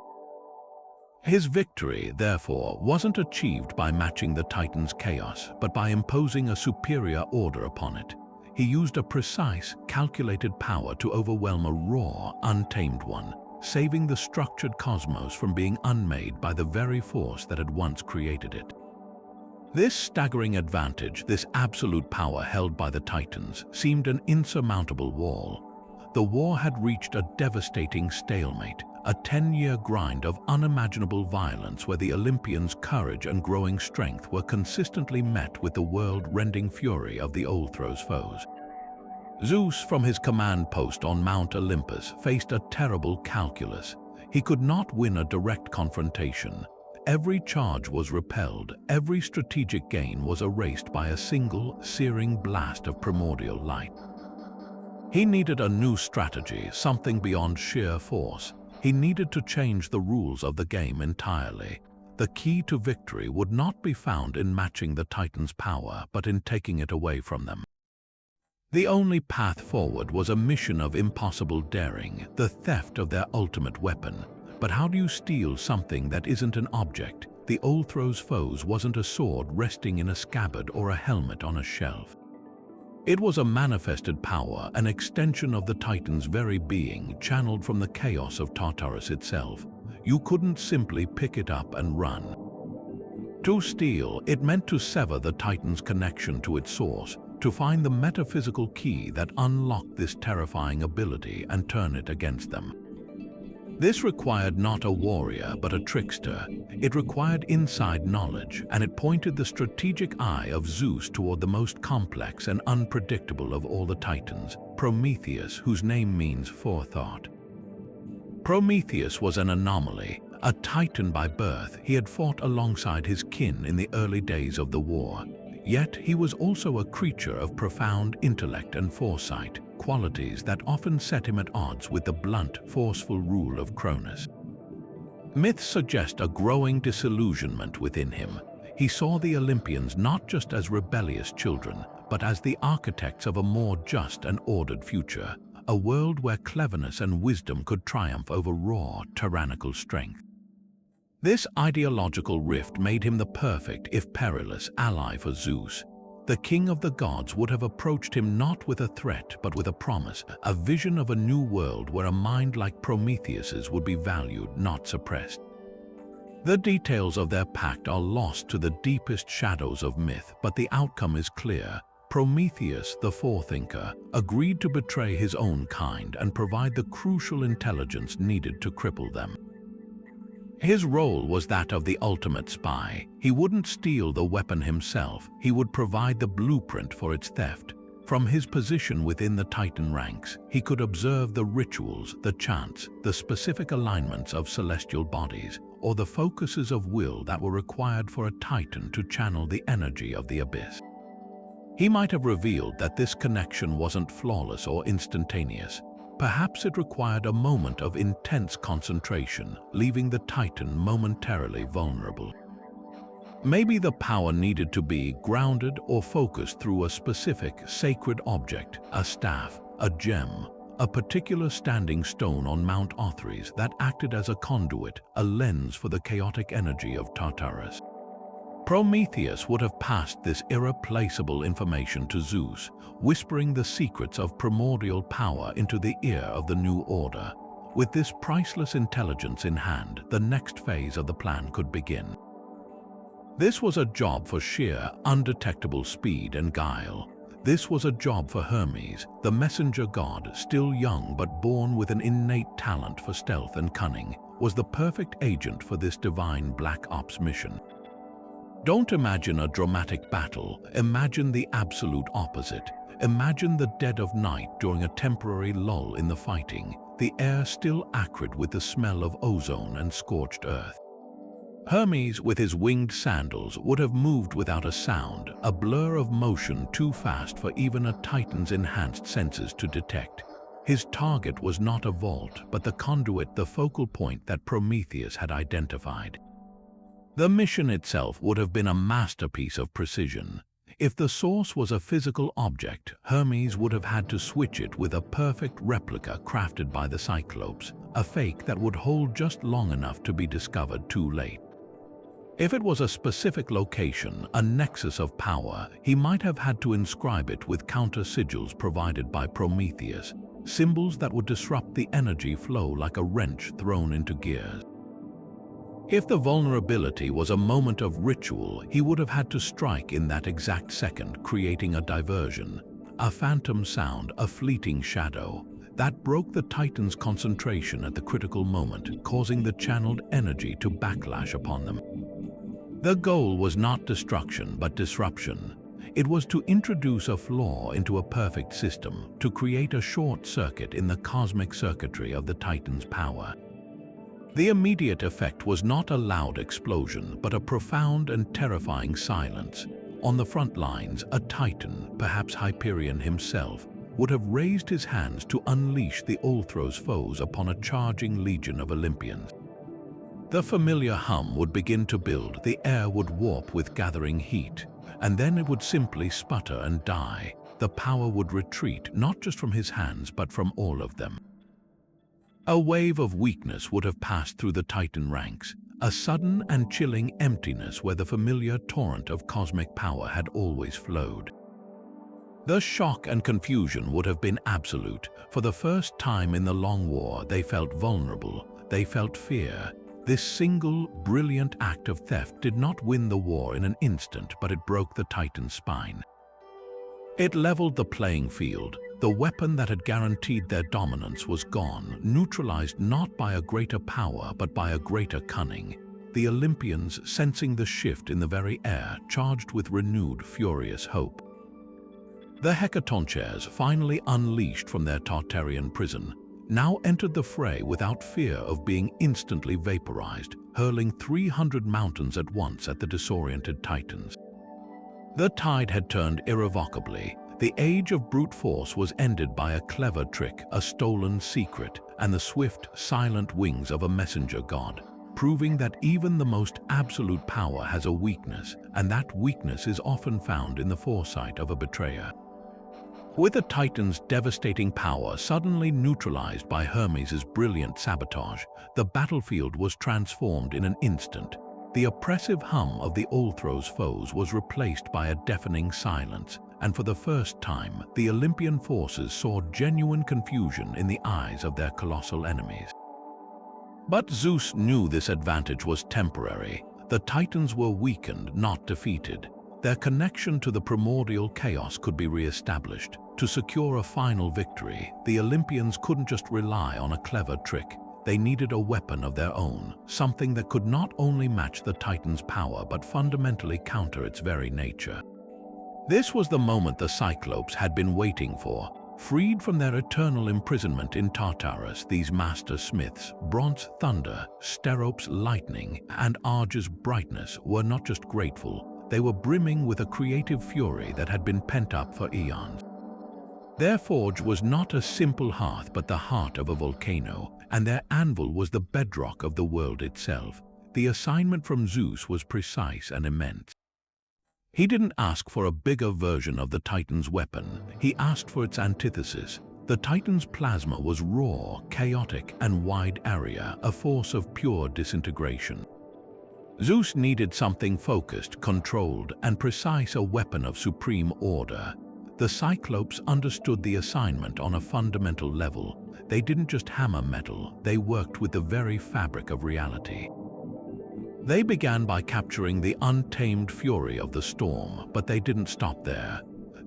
His victory, therefore, wasn't achieved by matching the Titan's chaos, but by imposing a superior order upon it. He used a precise, calculated power to overwhelm a raw, untamed one, saving the structured cosmos from being unmade by the very force that had once created it. This staggering advantage, this absolute power held by the Titans, seemed an insurmountable wall. The war had reached a devastating stalemate, a 10-year grind of unimaginable violence where the Olympians' courage and growing strength were consistently met with the world-rending fury of the Olthros' foes. Zeus, from his command post on Mount Olympus, faced a terrible calculus. He could not win a direct confrontation. Every charge was repelled, every strategic gain was erased by a single, searing blast of primordial light. He needed a new strategy, something beyond sheer force. He needed to change the rules of the game entirely. The key to victory would not be found in matching the Titans' power, but in taking it away from them. The only path forward was a mission of impossible daring, the theft of their ultimate weapon. But how do you steal something that isn't an object? The Olthros' foes wasn't a sword resting in a scabbard or a helmet on a shelf. It was a manifested power, an extension of the Titan's very being, channeled from the chaos of Tartarus itself. You couldn't simply pick it up and run. To steal, it meant to sever the Titan's connection to its source, to find the metaphysical key that unlocked this terrifying ability and turn it against them. This required not a warrior, but a trickster. It required inside knowledge, and it pointed the strategic eye of Zeus toward the most complex and unpredictable of all the Titans, Prometheus, whose name means forethought. Prometheus was an anomaly, a Titan by birth. He had fought alongside his kin in the early days of the war. Yet he was also a creature of profound intellect and foresight, qualities that often set him at odds with the blunt, forceful rule of Cronus. Myths suggest a growing disillusionment within him. He saw the Olympians not just as rebellious children, but as the architects of a more just and ordered future, a world where cleverness and wisdom could triumph over raw, tyrannical strength. This ideological rift made him the perfect, if perilous, ally for Zeus. The king of the gods would have approached him not with a threat, but with a promise, a vision of a new world where a mind like Prometheus's would be valued, not suppressed. The details of their pact are lost to the deepest shadows of myth, but the outcome is clear. Prometheus, the forethinker, agreed to betray his own kind and provide the crucial intelligence needed to cripple them. His role was that of the ultimate spy. He wouldn't steal the weapon himself, he would provide the blueprint for its theft. From his position within the Titan ranks, he could observe the rituals, the chants, the specific alignments of celestial bodies, or the focuses of will that were required for a Titan to channel the energy of the abyss. He might have revealed that this connection wasn't flawless or instantaneous. Perhaps it required a moment of intense concentration, leaving the Titan momentarily vulnerable. Maybe the power needed to be grounded or focused through a specific sacred object, a staff, a gem, a particular standing stone on Mount Othrys that acted as a conduit, a lens for the chaotic energy of Tartarus. Prometheus would have passed this irreplaceable information to Zeus, whispering the secrets of primordial power into the ear of the new order. With this priceless intelligence in hand, the next phase of the plan could begin. This was a job for sheer, undetectable speed and guile. This was a job for Hermes, the messenger god, still young but born with an innate talent for stealth and cunning, was the perfect agent for this divine Black Ops mission. Don't imagine a dramatic battle, imagine the absolute opposite. Imagine the dead of night during a temporary lull in the fighting, the air still acrid with the smell of ozone and scorched earth. Hermes, with his winged sandals, would have moved without a sound, a blur of motion too fast for even a Titan's enhanced senses to detect. His target was not a vault, but the conduit, the focal point that Prometheus had identified. The mission itself would have been a masterpiece of precision. If the source was a physical object, Hermes would have had to switch it with a perfect replica crafted by the Cyclopes, a fake that would hold just long enough to be discovered too late. If it was a specific location, a nexus of power, he might have had to inscribe it with counter-sigils provided by Prometheus, symbols that would disrupt the energy flow like a wrench thrown into gears. If the vulnerability was a moment of ritual, he would have had to strike in that exact second, creating a diversion, a phantom sound, a fleeting shadow, that broke the Titan's concentration at the critical moment, causing the channeled energy to backlash upon them. The goal was not destruction, but disruption. It was to introduce a flaw into a perfect system, to create a short circuit in the cosmic circuitry of the Titan's power. The immediate effect was not a loud explosion, but a profound and terrifying silence. On the front lines, a Titan, perhaps Hyperion himself, would have raised his hands to unleash the Ulthros' foes upon a charging legion of Olympians. The familiar hum would begin to build, the air would warp with gathering heat, and then it would simply sputter and die. The power would retreat, not just from his hands, but from all of them. A wave of weakness would have passed through the Titan ranks, a sudden and chilling emptiness where the familiar torrent of cosmic power had always flowed. The shock and confusion would have been absolute. For the first time in the long war, they felt vulnerable, they felt fear. This single, brilliant act of theft did not win the war in an instant, but it broke the Titan's spine. It leveled the playing field. The weapon that had guaranteed their dominance was gone, neutralized not by a greater power, but by a greater cunning. The Olympians, sensing the shift in the very air, charged with renewed, furious hope. The Hecatoncheires, finally unleashed from their Tartarian prison, now entered the fray without fear of being instantly vaporized, hurling 300 mountains at once at the disoriented Titans. The tide had turned irrevocably. The age of brute force was ended by a clever trick, a stolen secret, and the swift, silent wings of a messenger god, proving that even the most absolute power has a weakness, and that weakness is often found in the foresight of a betrayer. With the Titan's devastating power suddenly neutralized by Hermes' brilliant sabotage, the battlefield was transformed in an instant. The oppressive hum of the Ulthros' foes was replaced by a deafening silence, and for the first time, the Olympian forces saw genuine confusion in the eyes of their colossal enemies. But Zeus knew this advantage was temporary. The Titans were weakened, not defeated. Their connection to the primordial chaos could be re-established. To secure a final victory, the Olympians couldn't just rely on a clever trick. They needed a weapon of their own, something that could not only match the Titan's power but fundamentally counter its very nature. This was the moment the Cyclopes had been waiting for. Freed from their eternal imprisonment in Tartarus, these master smiths, Bronze thunder, Steropes lightning, and Arge's brightness were not just grateful, they were brimming with a creative fury that had been pent up for eons. Their forge was not a simple hearth but the heart of a volcano, and their anvil was the bedrock of the world itself. The assignment from Zeus was precise and immense. He didn't ask for a bigger version of the Titan's weapon, he asked for its antithesis. The Titan's plasma was raw, chaotic, and wide area, a force of pure disintegration. Zeus needed something focused, controlled, and precise, a weapon of supreme order. The Cyclopes understood the assignment on a fundamental level. They didn't just hammer metal, they worked with the very fabric of reality. They began by capturing the untamed fury of the storm, but they didn't stop there.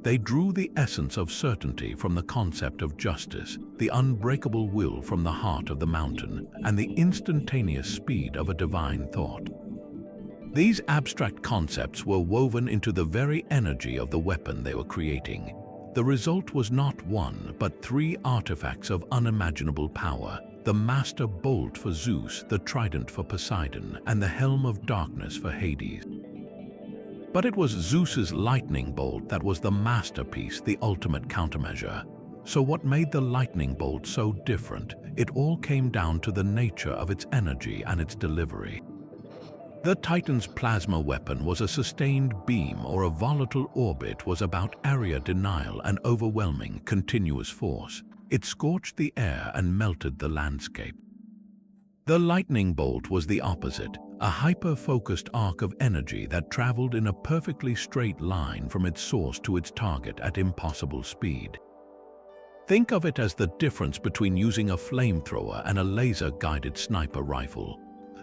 They drew the essence of certainty from the concept of justice, the unbreakable will from the heart of the mountain, and the instantaneous speed of a divine thought. These abstract concepts were woven into the very energy of the weapon they were creating. The result was not one, but three artifacts of unimaginable power: the master bolt for Zeus, the trident for Poseidon, and the helm of darkness for Hades. But it was Zeus's lightning bolt that was the masterpiece, the ultimate countermeasure. So what made the lightning bolt so different? It all came down to the nature of its energy and its delivery. The Titan's plasma weapon was a sustained beam, or a volatile orbit was about area denial and overwhelming continuous force. It scorched the air and melted the landscape. The lightning bolt was the opposite, a hyper-focused arc of energy that traveled in a perfectly straight line from its source to its target at impossible speed. Think of it as the difference between using a flamethrower and a laser-guided sniper rifle.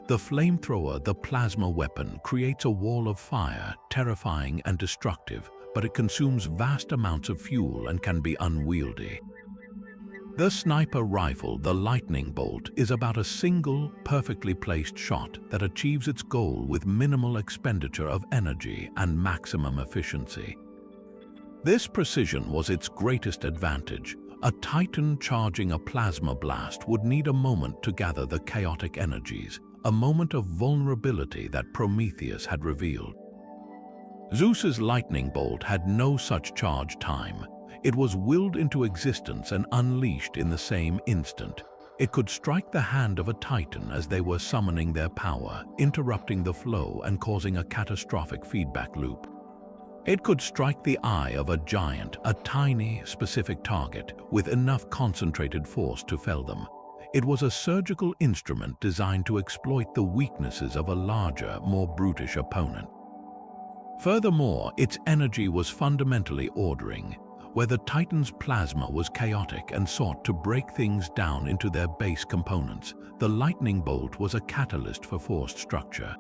The flamethrower, the plasma weapon, creates a wall of fire, terrifying and destructive, but it consumes vast amounts of fuel and can be unwieldy. The sniper rifle, the lightning bolt, is about a single, perfectly placed shot that achieves its goal with minimal expenditure of energy and maximum efficiency. This precision was its greatest advantage. A Titan charging a plasma blast would need a moment to gather the chaotic energies, a moment of vulnerability that Prometheus had revealed. Zeus's lightning bolt had no such charge time. It was willed into existence and unleashed in the same instant. It could strike the hand of a Titan as they were summoning their power, interrupting the flow and causing a catastrophic feedback loop. It could strike the eye of a giant, a tiny, specific target, with enough concentrated force to fell them. It was a surgical instrument designed to exploit the weaknesses of a larger, more brutish opponent. Furthermore, its energy was fundamentally ordering. Where the Titan's plasma was chaotic and sought to break things down into their base components, the lightning bolt was a catalyst for forced structure.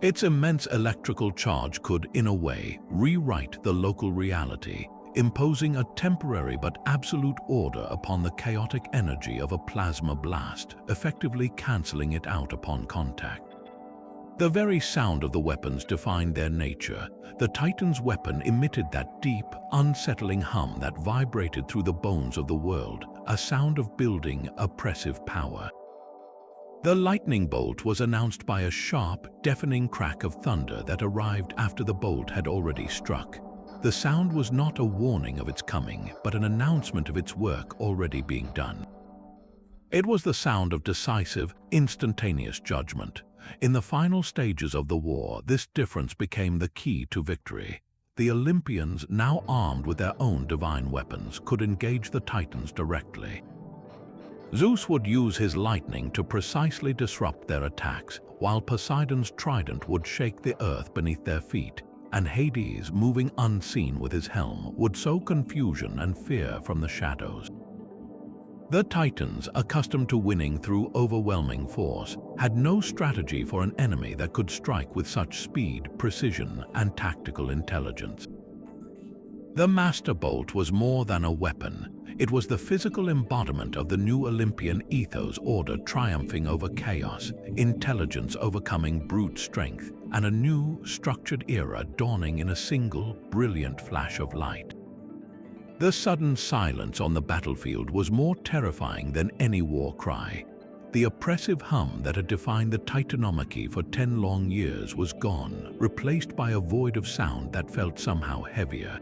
Its immense electrical charge could, in a way, rewrite the local reality, imposing a temporary but absolute order upon the chaotic energy of a plasma blast, effectively cancelling it out upon contact. The very sound of the weapons defined their nature. The Titan's weapon emitted that deep, unsettling hum that vibrated through the bones of the world, a sound of building, oppressive power. The lightning bolt was announced by a sharp, deafening crack of thunder that arrived after the bolt had already struck. The sound was not a warning of its coming, but an announcement of its work already being done. It was the sound of decisive, instantaneous judgment. In the final stages of the war, this difference became the key to victory. The Olympians, now armed with their own divine weapons, could engage the Titans directly. Zeus would use his lightning to precisely disrupt their attacks, while Poseidon's trident would shake the earth beneath their feet, and Hades, moving unseen with his helm, would sow confusion and fear from the shadows. The Titans, accustomed to winning through overwhelming force, had no strategy for an enemy that could strike with such speed, precision, and tactical intelligence. The Master Bolt was more than a weapon. It was the physical embodiment of the new Olympian ethos, order triumphing over chaos, intelligence overcoming brute strength, and a new, structured era dawning in a single, brilliant flash of light. The sudden silence on the battlefield was more terrifying than any war cry. The oppressive hum that had defined the Titanomachy for 10 long years was gone, replaced by a void of sound that felt somehow heavier.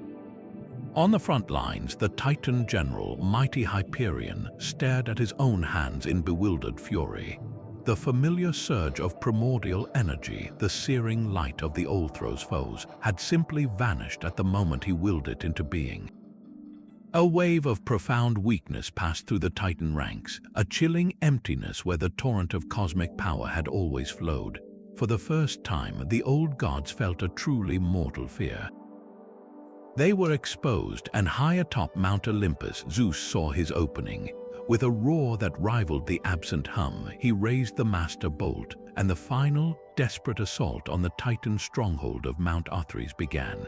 On the front lines, the Titan general, mighty Hyperion, stared at his own hands in bewildered fury. The familiar surge of primordial energy, the searing light of the Olympians' foes, had simply vanished at the moment he willed it into being. A wave of profound weakness passed through the Titan ranks, a chilling emptiness where the torrent of cosmic power had always flowed. For the first time, the old gods felt a truly mortal fear. They were exposed, and high atop Mount Olympus, Zeus saw his opening. With a roar that rivaled the absent hum, he raised the master bolt, and the final, desperate assault on the Titan stronghold of Mount Othrys began.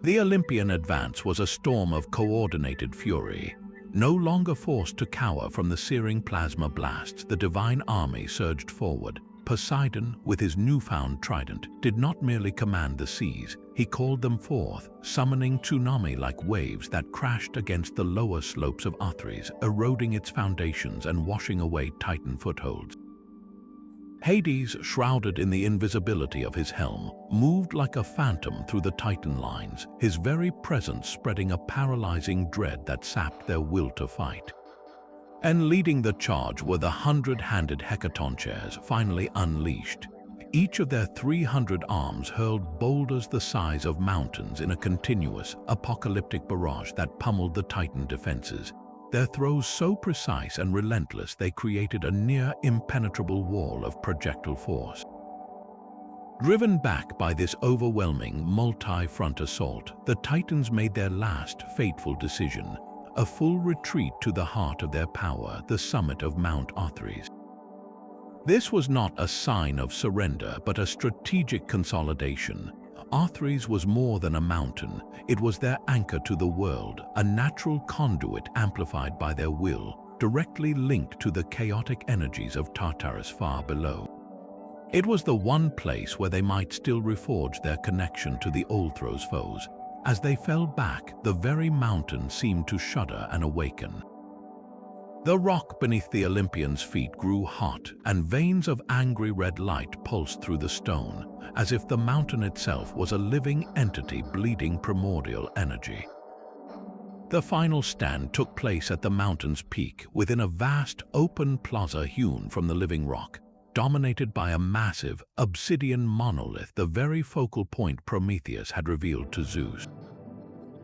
The Olympian advance was a storm of coordinated fury. No longer forced to cower from the searing plasma blasts, the divine army surged forward. Poseidon, with his newfound trident, did not merely command the seas, he called them forth, summoning tsunami-like waves that crashed against the lower slopes of Othrys, eroding its foundations and washing away Titan footholds. Hades, shrouded in the invisibility of his helm, moved like a phantom through the Titan lines, his very presence spreading a paralyzing dread that sapped their will to fight. And leading the charge were the 100-handed hecatoncheires, finally unleashed. Each of their 300 arms hurled boulders the size of mountains in a continuous, apocalyptic barrage that pummeled the Titan defenses. Their throws so precise and relentless they created a near-impenetrable wall of projectile force. Driven back by this overwhelming multi-front assault, the Titans made their last fateful decision, a full retreat to the heart of their power, the summit of Mount Othrys. This was not a sign of surrender, but a strategic consolidation. Othrys was more than a mountain, it was their anchor to the world, a natural conduit amplified by their will, directly linked to the chaotic energies of Tartarus far below. It was the one place where they might still reforge their connection to the Olympians' foes. As they fell back, the very mountain seemed to shudder and awaken. The rock beneath the Olympians' feet grew hot, and veins of angry red light pulsed through the stone, as if the mountain itself was a living entity bleeding primordial energy. The final stand took place at the mountain's peak, within a vast, open plaza hewn from the living rock, dominated by a massive, obsidian monolith, the very focal point Prometheus had revealed to Zeus.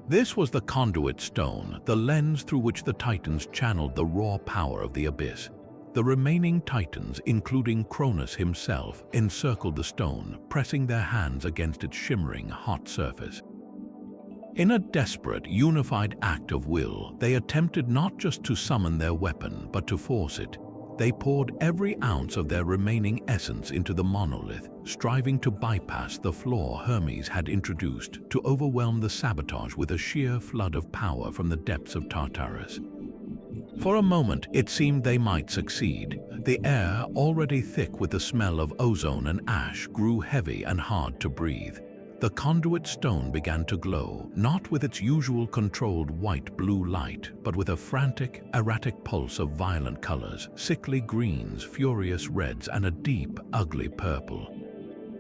This was the conduit stone, the lens through which the Titans channeled the raw power of the abyss. The remaining Titans, including Cronus himself, encircled the stone, pressing their hands against its shimmering, hot surface. In a desperate, unified act of will, they attempted not just to summon their weapon, but to force it. They poured every ounce of their remaining essence into the monolith, striving to bypass the flaw Hermes had introduced, to overwhelm the sabotage with a sheer flood of power from the depths of Tartarus. For a moment, it seemed they might succeed. The air, already thick with the smell of ozone and ash, grew heavy and hard to breathe. The conduit stone began to glow, not with its usual controlled white-blue light, but with a frantic, erratic pulse of violent colors, sickly greens, furious reds, and a deep, ugly purple.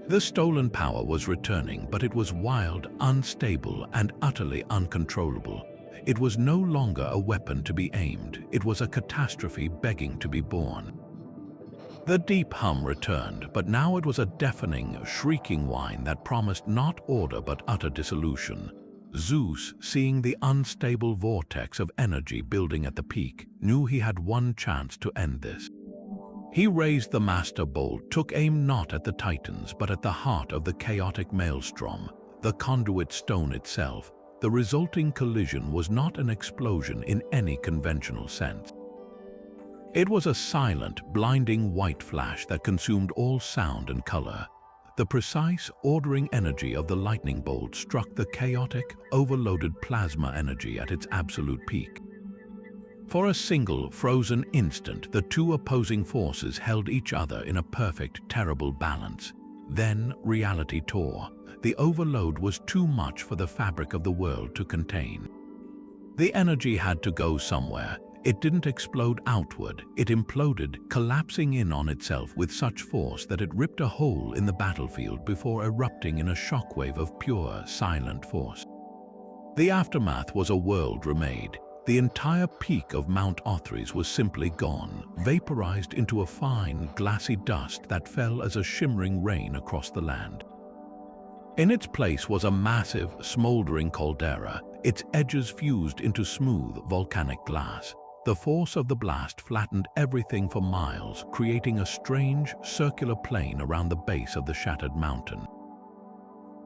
The stolen power was returning, but it was wild, unstable, and utterly uncontrollable. It was no longer a weapon to be aimed, it was a catastrophe begging to be born. The deep hum returned, but now it was a deafening, shrieking whine that promised not order but utter dissolution. Zeus, seeing the unstable vortex of energy building at the peak, knew he had one chance to end this. He raised the master bolt, took aim not at the Titans, but at the heart of the chaotic maelstrom, the conduit stone itself. The resulting collision was not an explosion in any conventional sense. It was a silent, blinding white flash that consumed all sound and color. The precise, ordering energy of the lightning bolt struck the chaotic, overloaded plasma energy at its absolute peak. For a single, frozen instant, the two opposing forces held each other in a perfect, terrible balance. Then reality tore. The overload was too much for the fabric of the world to contain. The energy had to go somewhere. It didn't explode outward, it imploded, collapsing in on itself with such force that it ripped a hole in the battlefield before erupting in a shockwave of pure, silent force. The aftermath was a world remade. The entire peak of Mount Othrys was simply gone, vaporized into a fine, glassy dust that fell as a shimmering rain across the land. In its place was a massive, smoldering caldera, its edges fused into smooth, volcanic glass. The force of the blast flattened everything for miles, creating a strange, circular plain around the base of the shattered mountain.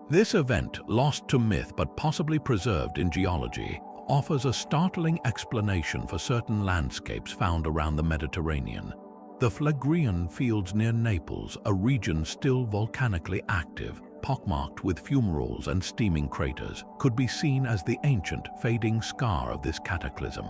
This event, lost to myth but possibly preserved in geology, offers a startling explanation for certain landscapes found around the Mediterranean. The Phlegrean fields near Naples, a region still volcanically active, pockmarked with fumaroles and steaming craters, could be seen as the ancient, fading scar of this cataclysm.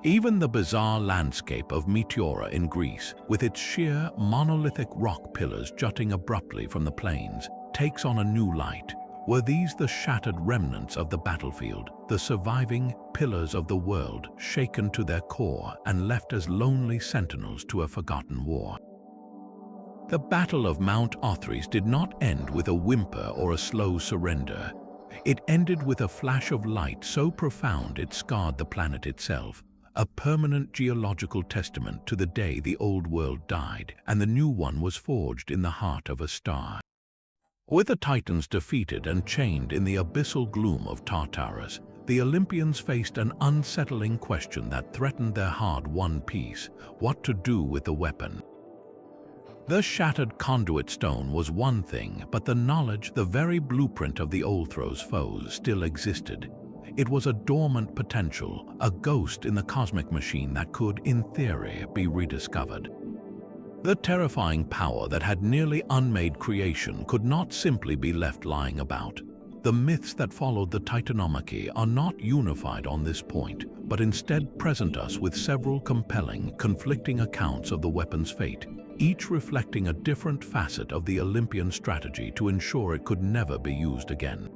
Even the bizarre landscape of Meteora in Greece, with its sheer, monolithic rock pillars jutting abruptly from the plains, takes on a new light. Were these the shattered remnants of the battlefield, the surviving pillars of the world shaken to their core and left as lonely sentinels to a forgotten war? The Battle of Mount Othrys did not end with a whimper or a slow surrender. It ended with a flash of light so profound it scarred the planet itself, a permanent geological testament to the day the old world died and the new one was forged in the heart of a star. With the Titans defeated and chained in the abyssal gloom of Tartarus, the Olympians faced an unsettling question that threatened their hard-won peace: what to do with the weapon. The shattered conduit stone was one thing, but the knowledge, the very blueprint of the Olthros' foes, still existed. It was a dormant potential, a ghost in the cosmic machine that could, in theory, be rediscovered. The terrifying power that had nearly unmade creation could not simply be left lying about. The myths that followed the Titanomachy are not unified on this point, but instead present us with several compelling, conflicting accounts of the weapon's fate, each reflecting a different facet of the Olympian strategy to ensure it could never be used again.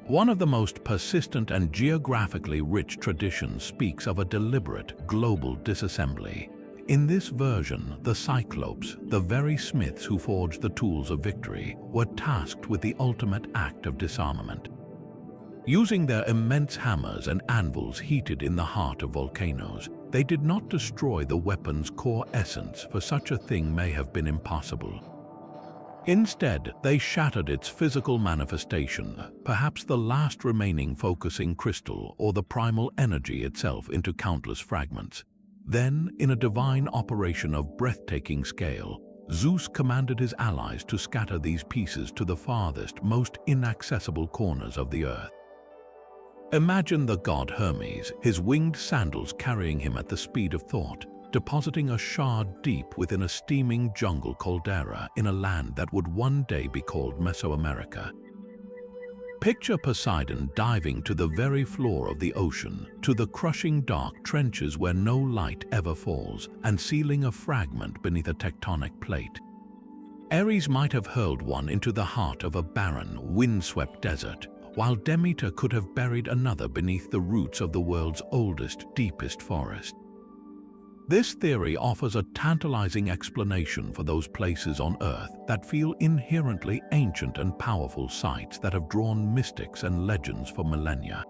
One of the most persistent and geographically rich traditions speaks of a deliberate, global disassembly. In this version, the Cyclopes, the very smiths who forged the tools of victory, were tasked with the ultimate act of disarmament. Using their immense hammers and anvils heated in the heart of volcanoes, they did not destroy the weapon's core essence, for such a thing may have been impossible. Instead, they shattered its physical manifestation, perhaps the last remaining focusing crystal or the primal energy itself, into countless fragments. Then, in a divine operation of breathtaking scale, Zeus commanded his allies to scatter these pieces to the farthest, most inaccessible corners of the earth. Imagine the god Hermes, his winged sandals carrying him at the speed of thought, depositing a shard deep within a steaming jungle caldera in a land that would one day be called Mesoamerica. Picture Poseidon diving to the very floor of the ocean, to the crushing dark trenches where no light ever falls, and sealing a fragment beneath a tectonic plate. Ares might have hurled one into the heart of a barren, windswept desert, while Demeter could have buried another beneath the roots of the world's oldest, deepest forest. This theory offers a tantalizing explanation for those places on Earth that feel inherently ancient and powerful sites that have drawn mystics and legends for millennia.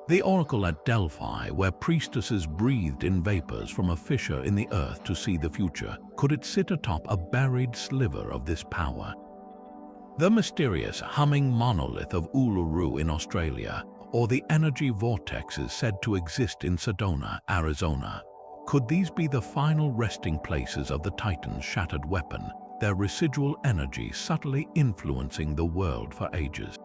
The oracle at Delphi, where priestesses breathed in vapors from a fissure in the earth to see the future, could it sit atop a buried sliver of this power? The mysterious humming monolith of Uluru in Australia, or the energy vortexes said to exist in Sedona, Arizona. Could these be the final resting places of the Titan's shattered weapon, their residual energy subtly influencing the world for ages?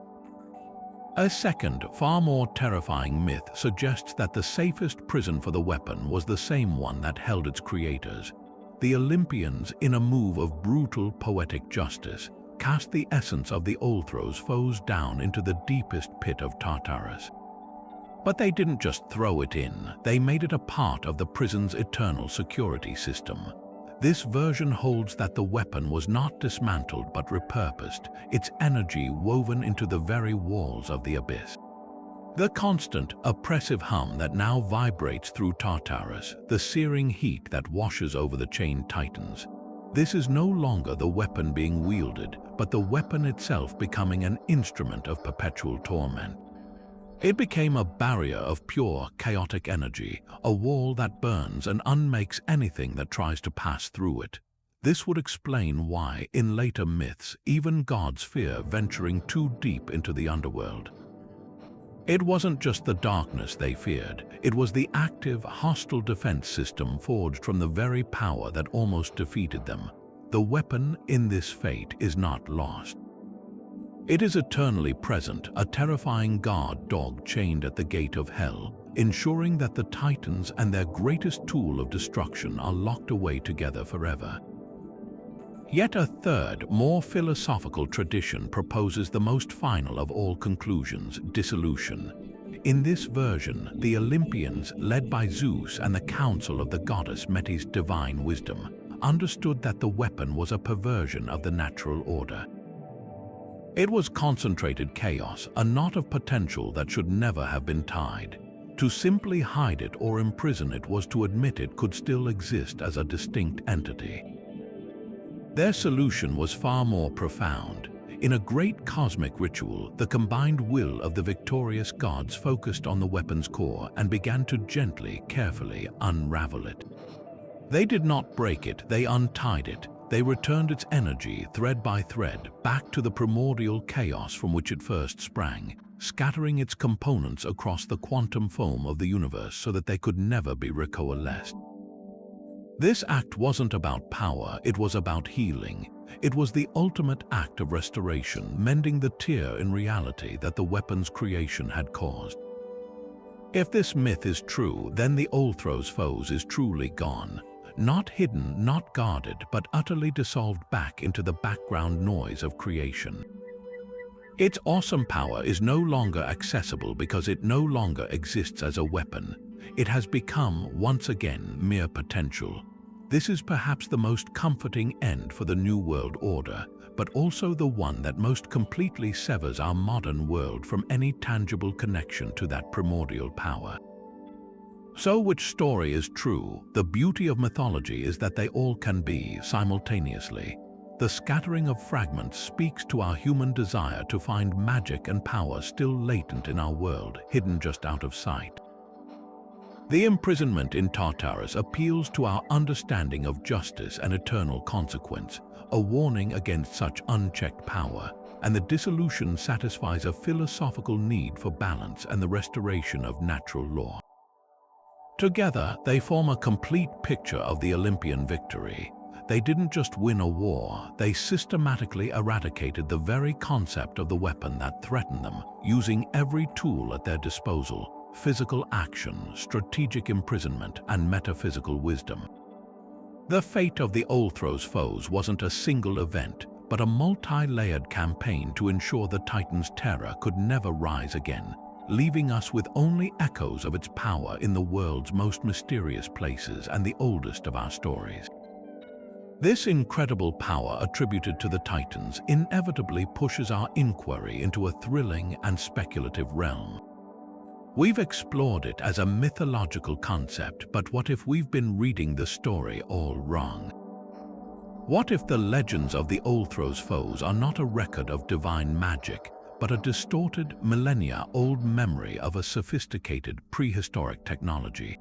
A second, far more terrifying myth suggests that the safest prison for the weapon was the same one that held its creators. The Olympians, in a move of brutal poetic justice, cast the essence of the Olthros' foes down into the deepest pit of Tartarus. But they didn't just throw it in, they made it a part of the prison's eternal security system. This version holds that the weapon was not dismantled but repurposed, its energy woven into the very walls of the abyss. The constant, oppressive hum that now vibrates through Tartarus, the searing heat that washes over the chained titans. This is no longer the weapon being wielded, but the weapon itself becoming an instrument of perpetual torment. It became a barrier of pure, chaotic energy, a wall that burns and unmakes anything that tries to pass through it. This would explain why, in later myths, even gods fear venturing too deep into the underworld. It wasn't just the darkness they feared, it was the active, hostile defense system forged from the very power that almost defeated them. The weapon in this fate is not lost. It is eternally present, a terrifying guard dog chained at the gate of hell, ensuring that the Titans and their greatest tool of destruction are locked away together forever. Yet a third, more philosophical tradition proposes the most final of all conclusions, dissolution. In this version, the Olympians, led by Zeus and the council of the goddess Metis' divine wisdom, understood that the weapon was a perversion of the natural order. It was concentrated chaos, a knot of potential that should never have been tied. To simply hide it or imprison it was to admit it could still exist as a distinct entity. Their solution was far more profound. In a great cosmic ritual, the combined will of the victorious gods focused on the weapon's core and began to gently, carefully unravel it. They did not break it, they untied it. They returned its energy, thread by thread, back to the primordial chaos from which it first sprang, scattering its components across the quantum foam of the universe so that they could never be recoalesced. This act wasn't about power, it was about healing. It was the ultimate act of restoration, mending the tear in reality that the weapon's creation had caused. If this myth is true, then the Olthros foes is truly gone. Not hidden, not guarded, but utterly dissolved back into the background noise of creation. Its awesome power is no longer accessible because it no longer exists as a weapon. It has become, once again, mere potential. This is perhaps the most comforting end for the New World Order, but also the one that most completely severs our modern world from any tangible connection to that primordial power. So which story is true? The beauty of mythology is that they all can be simultaneously. The scattering of fragments speaks to our human desire to find magic and power still latent in our world, hidden just out of sight. The imprisonment in Tartarus appeals to our understanding of justice and eternal consequence, a warning against such unchecked power, and the dissolution satisfies a philosophical need for balance and the restoration of natural law. Together, they form a complete picture of the Olympian victory. They didn't just win a war, they systematically eradicated the very concept of the weapon that threatened them, using every tool at their disposal: physical action, strategic imprisonment, and metaphysical wisdom. The fate of the Olthros foes wasn't a single event, but a multi-layered campaign to ensure the Titan's terror could never rise again, leaving us with only echoes of its power in the world's most mysterious places and the oldest of our stories. This incredible power attributed to the Titans inevitably pushes our inquiry into a thrilling and speculative realm. We've explored it as a mythological concept, but what if we've been reading the story all wrong? What if the legends of the Olthros foes are not a record of divine magic, but a distorted, millennia-old memory of a sophisticated prehistoric technology?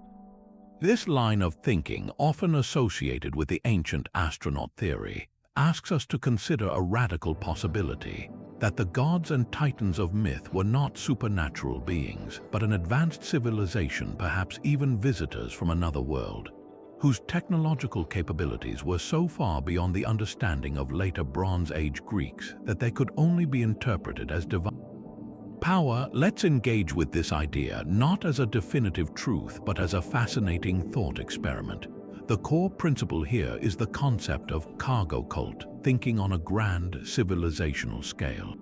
This line of thinking, often associated with the ancient astronaut theory, asks us to consider a radical possibility: that the gods and titans of myth were not supernatural beings, but an advanced civilization, perhaps even visitors from another world, whose technological capabilities were so far beyond the understanding of later Bronze Age Greeks that they could only be interpreted as divine power. Let's engage with this idea not as a definitive truth, but as a fascinating thought experiment. The core principle here is the concept of cargo cult, thinking on a grand civilizational scale.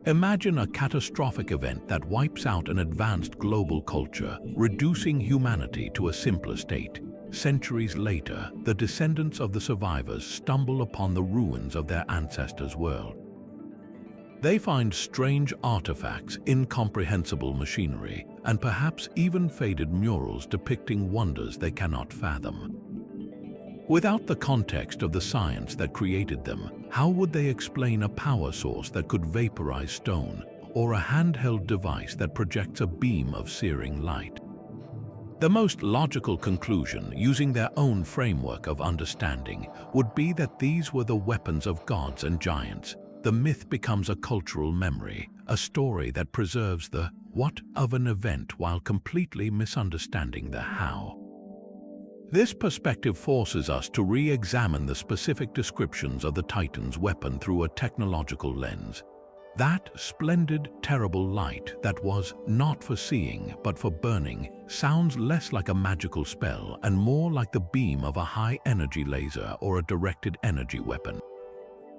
Imagine a catastrophic event that wipes out an advanced global culture, reducing humanity to a simpler state. Centuries later, the descendants of the survivors stumble upon the ruins of their ancestors' world. They find strange artifacts, incomprehensible machinery, and perhaps even faded murals depicting wonders they cannot fathom. Without the context of the science that created them, how would they explain a power source that could vaporize stone, or a handheld device that projects a beam of searing light? The most logical conclusion, using their own framework of understanding, would be that these were the weapons of gods and giants. The myth becomes a cultural memory, a story that preserves the what of an event while completely misunderstanding the how. This perspective forces us to re-examine the specific descriptions of the Titan's weapon through a technological lens. That splendid, terrible light that was not for seeing but for burning sounds less like a magical spell and more like the beam of a high-energy laser or a directed energy weapon.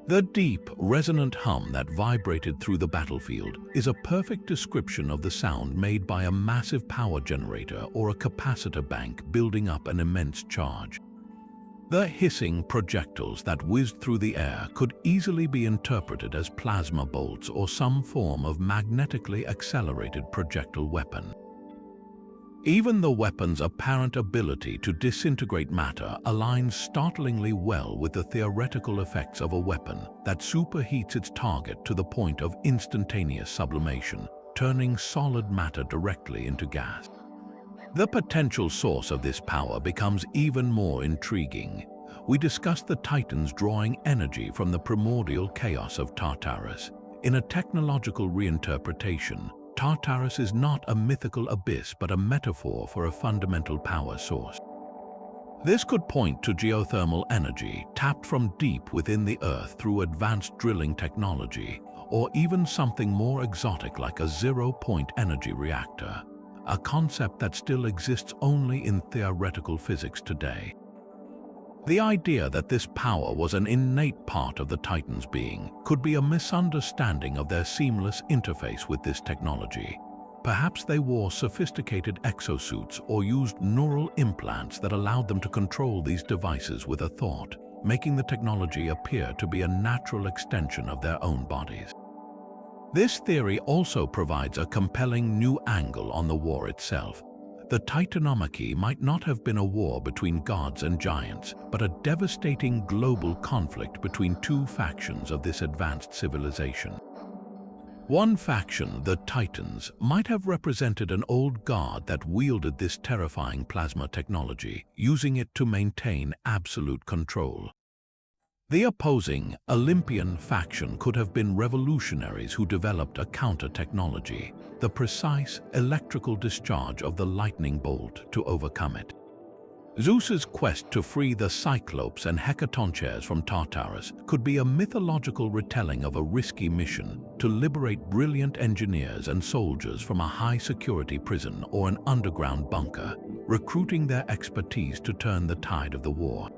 The deep, resonant hum that vibrated through the battlefield is a perfect description of the sound made by a massive power generator or a capacitor bank building up an immense charge. The hissing projectiles that whizzed through the air could easily be interpreted as plasma bolts or some form of magnetically accelerated projectile weapon. Even the weapon's apparent ability to disintegrate matter aligns startlingly well with the theoretical effects of a weapon that superheats its target to the point of instantaneous sublimation, turning solid matter directly into gas. The potential source of this power becomes even more intriguing. We discuss the Titans drawing energy from the primordial chaos of Tartarus. In a technological reinterpretation, Tartarus is not a mythical abyss but a metaphor for a fundamental power source. This could point to geothermal energy tapped from deep within the earth through advanced drilling technology, or even something more exotic like a zero-point energy reactor, a concept that still exists only in theoretical physics today. The idea that this power was an innate part of the Titan's being could be a misunderstanding of their seamless interface with this technology. Perhaps they wore sophisticated exosuits or used neural implants that allowed them to control these devices with a thought, making the technology appear to be a natural extension of their own bodies. This theory also provides a compelling new angle on the war itself. The Titanomachy might not have been a war between gods and giants, but a devastating global conflict between two factions of this advanced civilization. One faction, the Titans, might have represented an old god that wielded this terrifying plasma technology, using it to maintain absolute control. The opposing Olympian faction could have been revolutionaries who developed a counter-technology, the precise electrical discharge of the lightning bolt to overcome it. Zeus's quest to free the Cyclopes and Hecatoncheires from Tartarus could be a mythological retelling of a risky mission to liberate brilliant engineers and soldiers from a high-security prison or an underground bunker, recruiting their expertise to turn the tide of the war.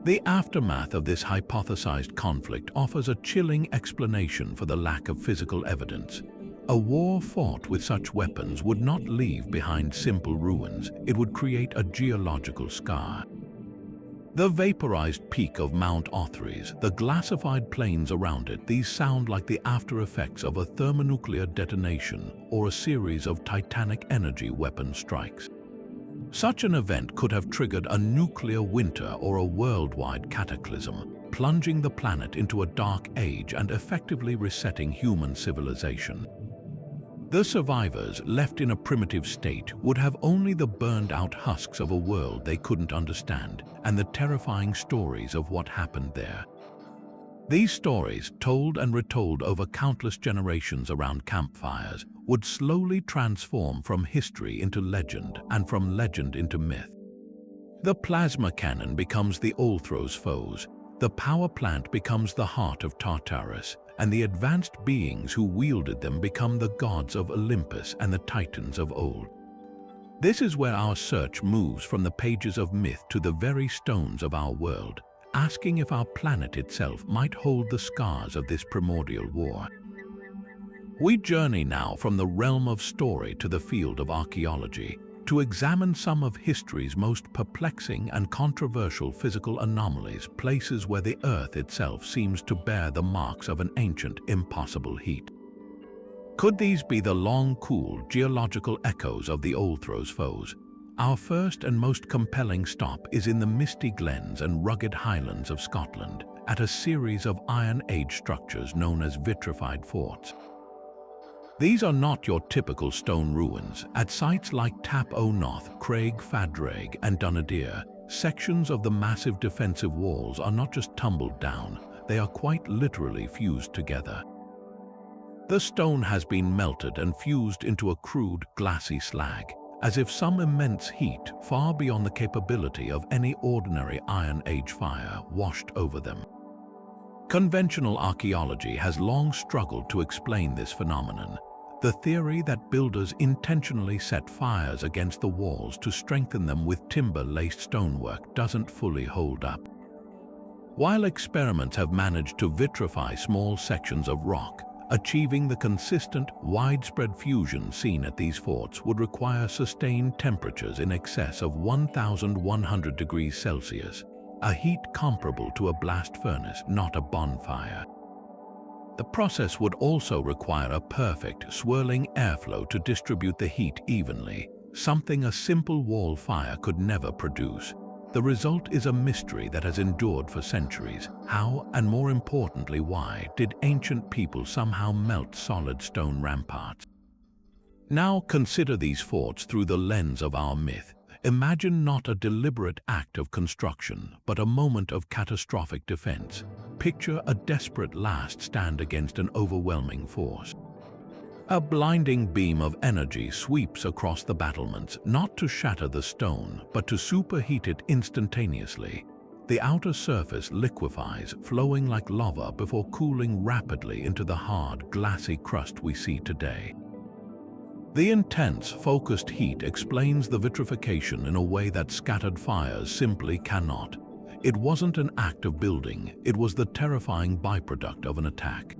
The aftermath of this hypothesized conflict offers a chilling explanation for the lack of physical evidence. A war fought with such weapons would not leave behind simple ruins, it would create a geological scar. The vaporized peak of Mount Othrys, the glassified plains around it, these sound like the after effects of a thermonuclear detonation or a series of titanic energy weapon strikes. Such an event could have triggered a nuclear winter or a worldwide cataclysm, plunging the planet into a dark age and effectively resetting human civilization. The survivors, left in a primitive state, would have only the burned-out husks of a world they couldn't understand and the terrifying stories of what happened there. These stories, told and retold over countless generations around campfires, would slowly transform from history into legend and from legend into myth. The plasma cannon becomes the Olthros' foes, the power plant becomes the heart of Tartarus, and the advanced beings who wielded them become the gods of Olympus and the Titans of old. This is where our search moves from the pages of myth to the very stones of our world, asking if our planet itself might hold the scars of this primordial war. We journey now from the realm of story to the field of archaeology, to examine some of history's most perplexing and controversial physical anomalies, places where the Earth itself seems to bear the marks of an ancient, impossible heat. Could these be the long-cooled geological echoes of the old Thro's foes? Our first and most compelling stop is in the misty glens and rugged highlands of Scotland, at a series of Iron Age structures known as vitrified forts. These are not your typical stone ruins. At sites like Tap O Noth, Craig Fadraig, and Dunadir, sections of the massive defensive walls are not just tumbled down, they are quite literally fused together. The stone has been melted and fused into a crude, glassy slag, as if some immense heat, far beyond the capability of any ordinary Iron Age fire, washed over them. Conventional archaeology has long struggled to explain this phenomenon. The theory that builders intentionally set fires against the walls to strengthen them with timber-laced stonework doesn't fully hold up. While experiments have managed to vitrify small sections of rock, achieving the consistent, widespread fusion seen at these forts would require sustained temperatures in excess of 1,100 degrees Celsius, a heat comparable to a blast furnace, not a bonfire. The process would also require a perfect, swirling airflow to distribute the heat evenly, something a simple wall fire could never produce. The result is a mystery that has endured for centuries. How, and more importantly why, did ancient people somehow melt solid stone ramparts? Now consider these forts through the lens of our myth. Imagine not a deliberate act of construction, but a moment of catastrophic defense. Picture a desperate last stand against an overwhelming force. A blinding beam of energy sweeps across the battlements, not to shatter the stone, but to superheat it instantaneously. The outer surface liquefies, flowing like lava before cooling rapidly into the hard, glassy crust we see today. The intense, focused heat explains the vitrification in a way that scattered fires simply cannot. It wasn't an act of building, it was the terrifying byproduct of an attack.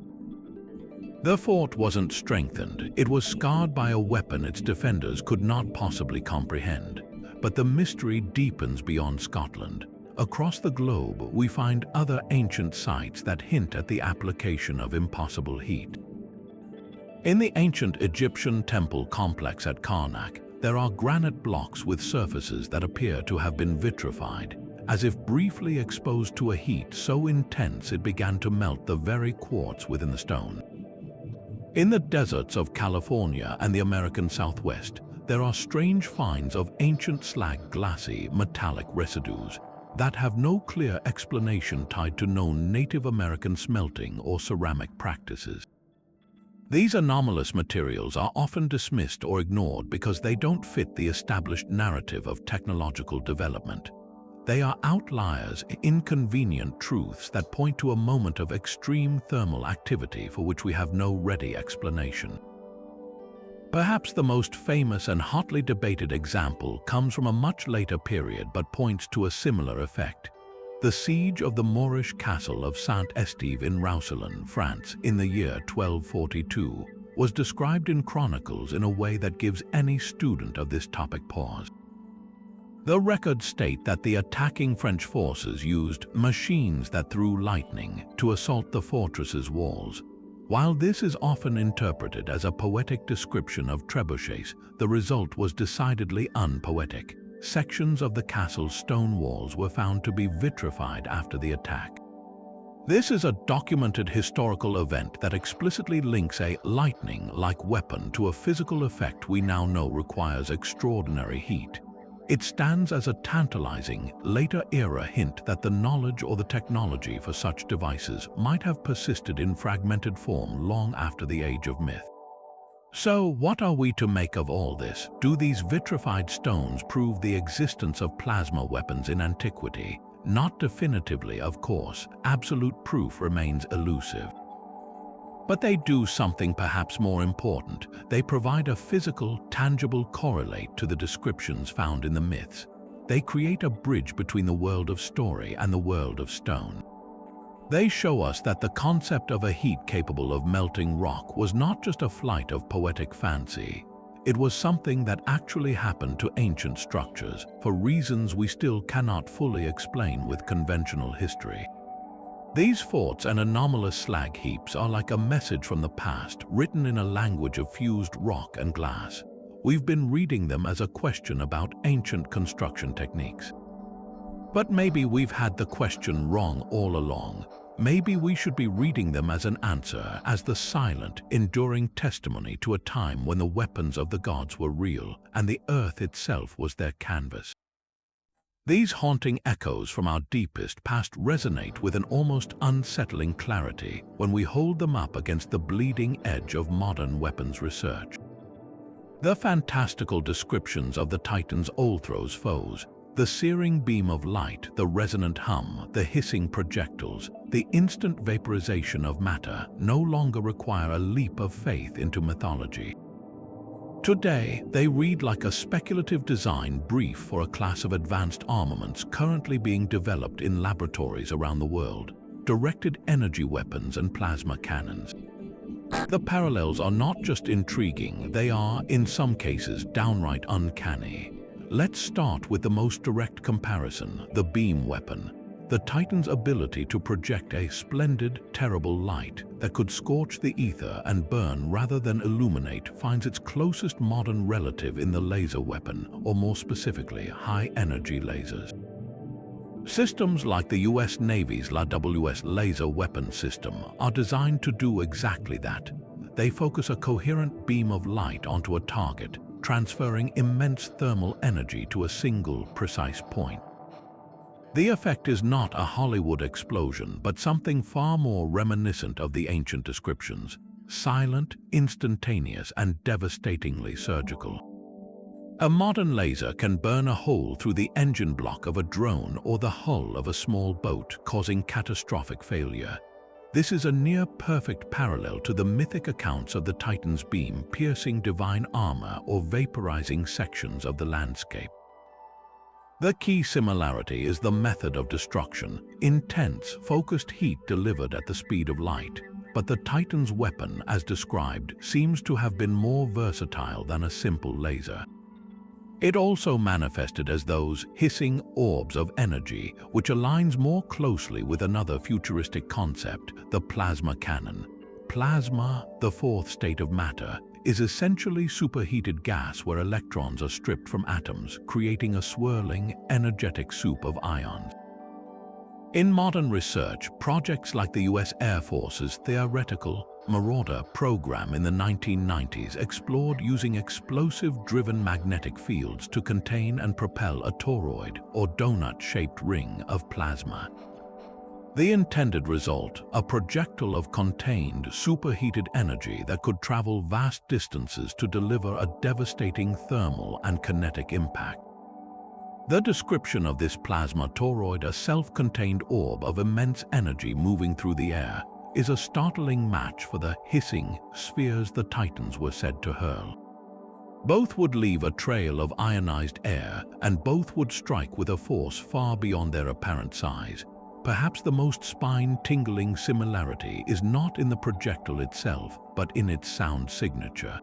The fort wasn't strengthened, it was scarred by a weapon its defenders could not possibly comprehend. But the mystery deepens beyond Scotland. Across the globe, we find other ancient sites that hint at the application of impossible heat. In the ancient Egyptian temple complex at Karnak, there are granite blocks with surfaces that appear to have been vitrified, as if briefly exposed to a heat so intense it began to melt the very quartz within the stone. In the deserts of California and the American Southwest, there are strange finds of ancient slag glassy metallic residues that have no clear explanation tied to known Native American smelting or ceramic practices. These anomalous materials are often dismissed or ignored because they don't fit the established narrative of technological development. They are outliers, inconvenient truths that point to a moment of extreme thermal activity for which we have no ready explanation. Perhaps the most famous and hotly debated example comes from a much later period but points to a similar effect. The siege of the Moorish castle of Saint-Estève in Roussillon, France, in the year 1242, was described in chronicles in a way that gives any student of this topic pause. The records state that the attacking French forces used machines that threw lightning to assault the fortress's walls. While this is often interpreted as a poetic description of trebuchets, the result was decidedly unpoetic. Sections of the castle's stone walls were found to be vitrified after the attack. This is a documented historical event that explicitly links a lightning-like weapon to a physical effect we now know requires extraordinary heat. It stands as a tantalizing, later-era hint that the knowledge or the technology for such devices might have persisted in fragmented form long after the age of myth. So, what are we to make of all this? Do these vitrified stones prove the existence of plasma weapons in antiquity? Not definitively, of course. Absolute proof remains elusive. But they do something perhaps more important. They provide a physical, tangible correlate to the descriptions found in the myths. They create a bridge between the world of story and the world of stone. They show us that the concept of a heat capable of melting rock was not just a flight of poetic fancy. It was something that actually happened to ancient structures for reasons we still cannot fully explain with conventional history. These forts and anomalous slag heaps are like a message from the past written in a language of fused rock and glass. We've been reading them as a question about ancient construction techniques. But maybe we've had the question wrong all along. Maybe we should be reading them as an answer, as the silent, enduring testimony to a time when the weapons of the gods were real and the earth itself was their canvas. These haunting echoes from our deepest past resonate with an almost unsettling clarity when we hold them up against the bleeding edge of modern weapons research. The fantastical descriptions of the Titans' overthrows foes, the searing beam of light, the resonant hum, the hissing projectiles, the instant vaporization of matter no longer require a leap of faith into mythology. Today, they read like a speculative design brief for a class of advanced armaments currently being developed in laboratories around the world, directed energy weapons and plasma cannons. The parallels are not just intriguing, they are, in some cases, downright uncanny. Let's start with the most direct comparison, the beam weapon. The Titan's ability to project a splendid, terrible light that could scorch the ether and burn rather than illuminate finds its closest modern relative in the laser weapon, or more specifically, high-energy lasers. Systems like the US Navy's LAWS laser weapon system are designed to do exactly that. They focus a coherent beam of light onto a target, transferring immense thermal energy to a single, precise point. The effect is not a Hollywood explosion, but something far more reminiscent of the ancient descriptions: silent, instantaneous, and devastatingly surgical. A modern laser can burn a hole through the engine block of a drone or the hull of a small boat, causing catastrophic failure. This is a near-perfect parallel to the mythic accounts of the Titan's beam piercing divine armor or vaporizing sections of the landscape. The key similarity is the method of destruction: intense, focused heat delivered at the speed of light. But the Titan's weapon, as described, seems to have been more versatile than a simple laser. It also manifested as those hissing orbs of energy, which aligns more closely with another futuristic concept, the plasma cannon. Plasma, the fourth state of matter, is essentially superheated gas where electrons are stripped from atoms, creating a swirling, energetic soup of ions. In modern research, projects like the US Air Force's theoretical Marauder program in the 1990s explored using explosive-driven magnetic fields to contain and propel a toroid, or donut-shaped ring of plasma. The intended result, a projectile of contained, superheated energy that could travel vast distances to deliver a devastating thermal and kinetic impact. The description of this plasma toroid, a self-contained orb of immense energy moving through the air, is a startling match for the hissing spheres the Titans were said to hurl. Both would leave a trail of ionized air, and both would strike with a force far beyond their apparent size. Perhaps the most spine-tingling similarity is not in the projectile itself, but in its sound signature.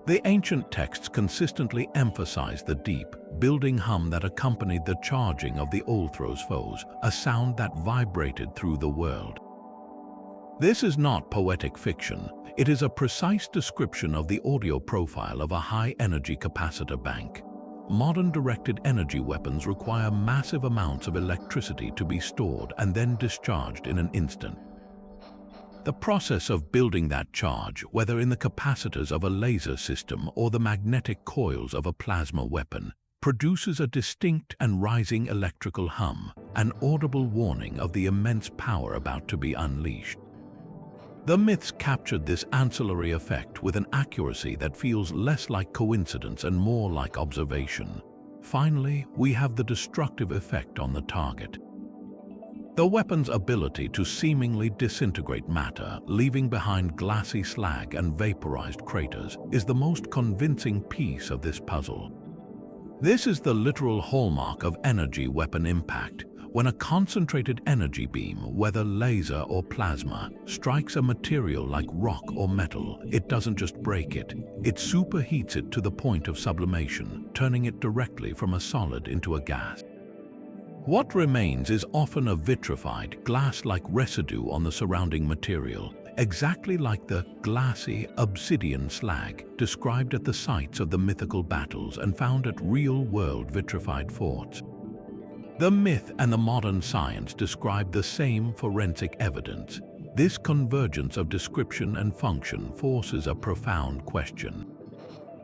The ancient texts consistently emphasize the deep, building hum that accompanied the charging of the overthrows foes, a sound that vibrated through the world. This is not poetic fiction. It is a precise description of the audio profile of a high-energy capacitor bank. Modern directed energy weapons require massive amounts of electricity to be stored and then discharged in an instant. The process of building that charge, whether in the capacitors of a laser system or the magnetic coils of a plasma weapon, produces a distinct and rising electrical hum, an audible warning of the immense power about to be unleashed. The myths captured this ancillary effect with an accuracy that feels less like coincidence and more like observation. Finally, we have the destructive effect on the target. The weapon's ability to seemingly disintegrate matter, leaving behind glassy slag and vaporized craters, is the most convincing piece of this puzzle. This is the literal hallmark of energy weapon impact. When a concentrated energy beam, whether laser or plasma, strikes a material like rock or metal, it doesn't just break it, it superheats it to the point of sublimation, turning it directly from a solid into a gas. What remains is often a vitrified, glass-like residue on the surrounding material, exactly like the glassy obsidian slag described at the sites of the mythical battles and found at real-world vitrified forts. The myth and the modern science describe the same forensic evidence. This convergence of description and function forces a profound question.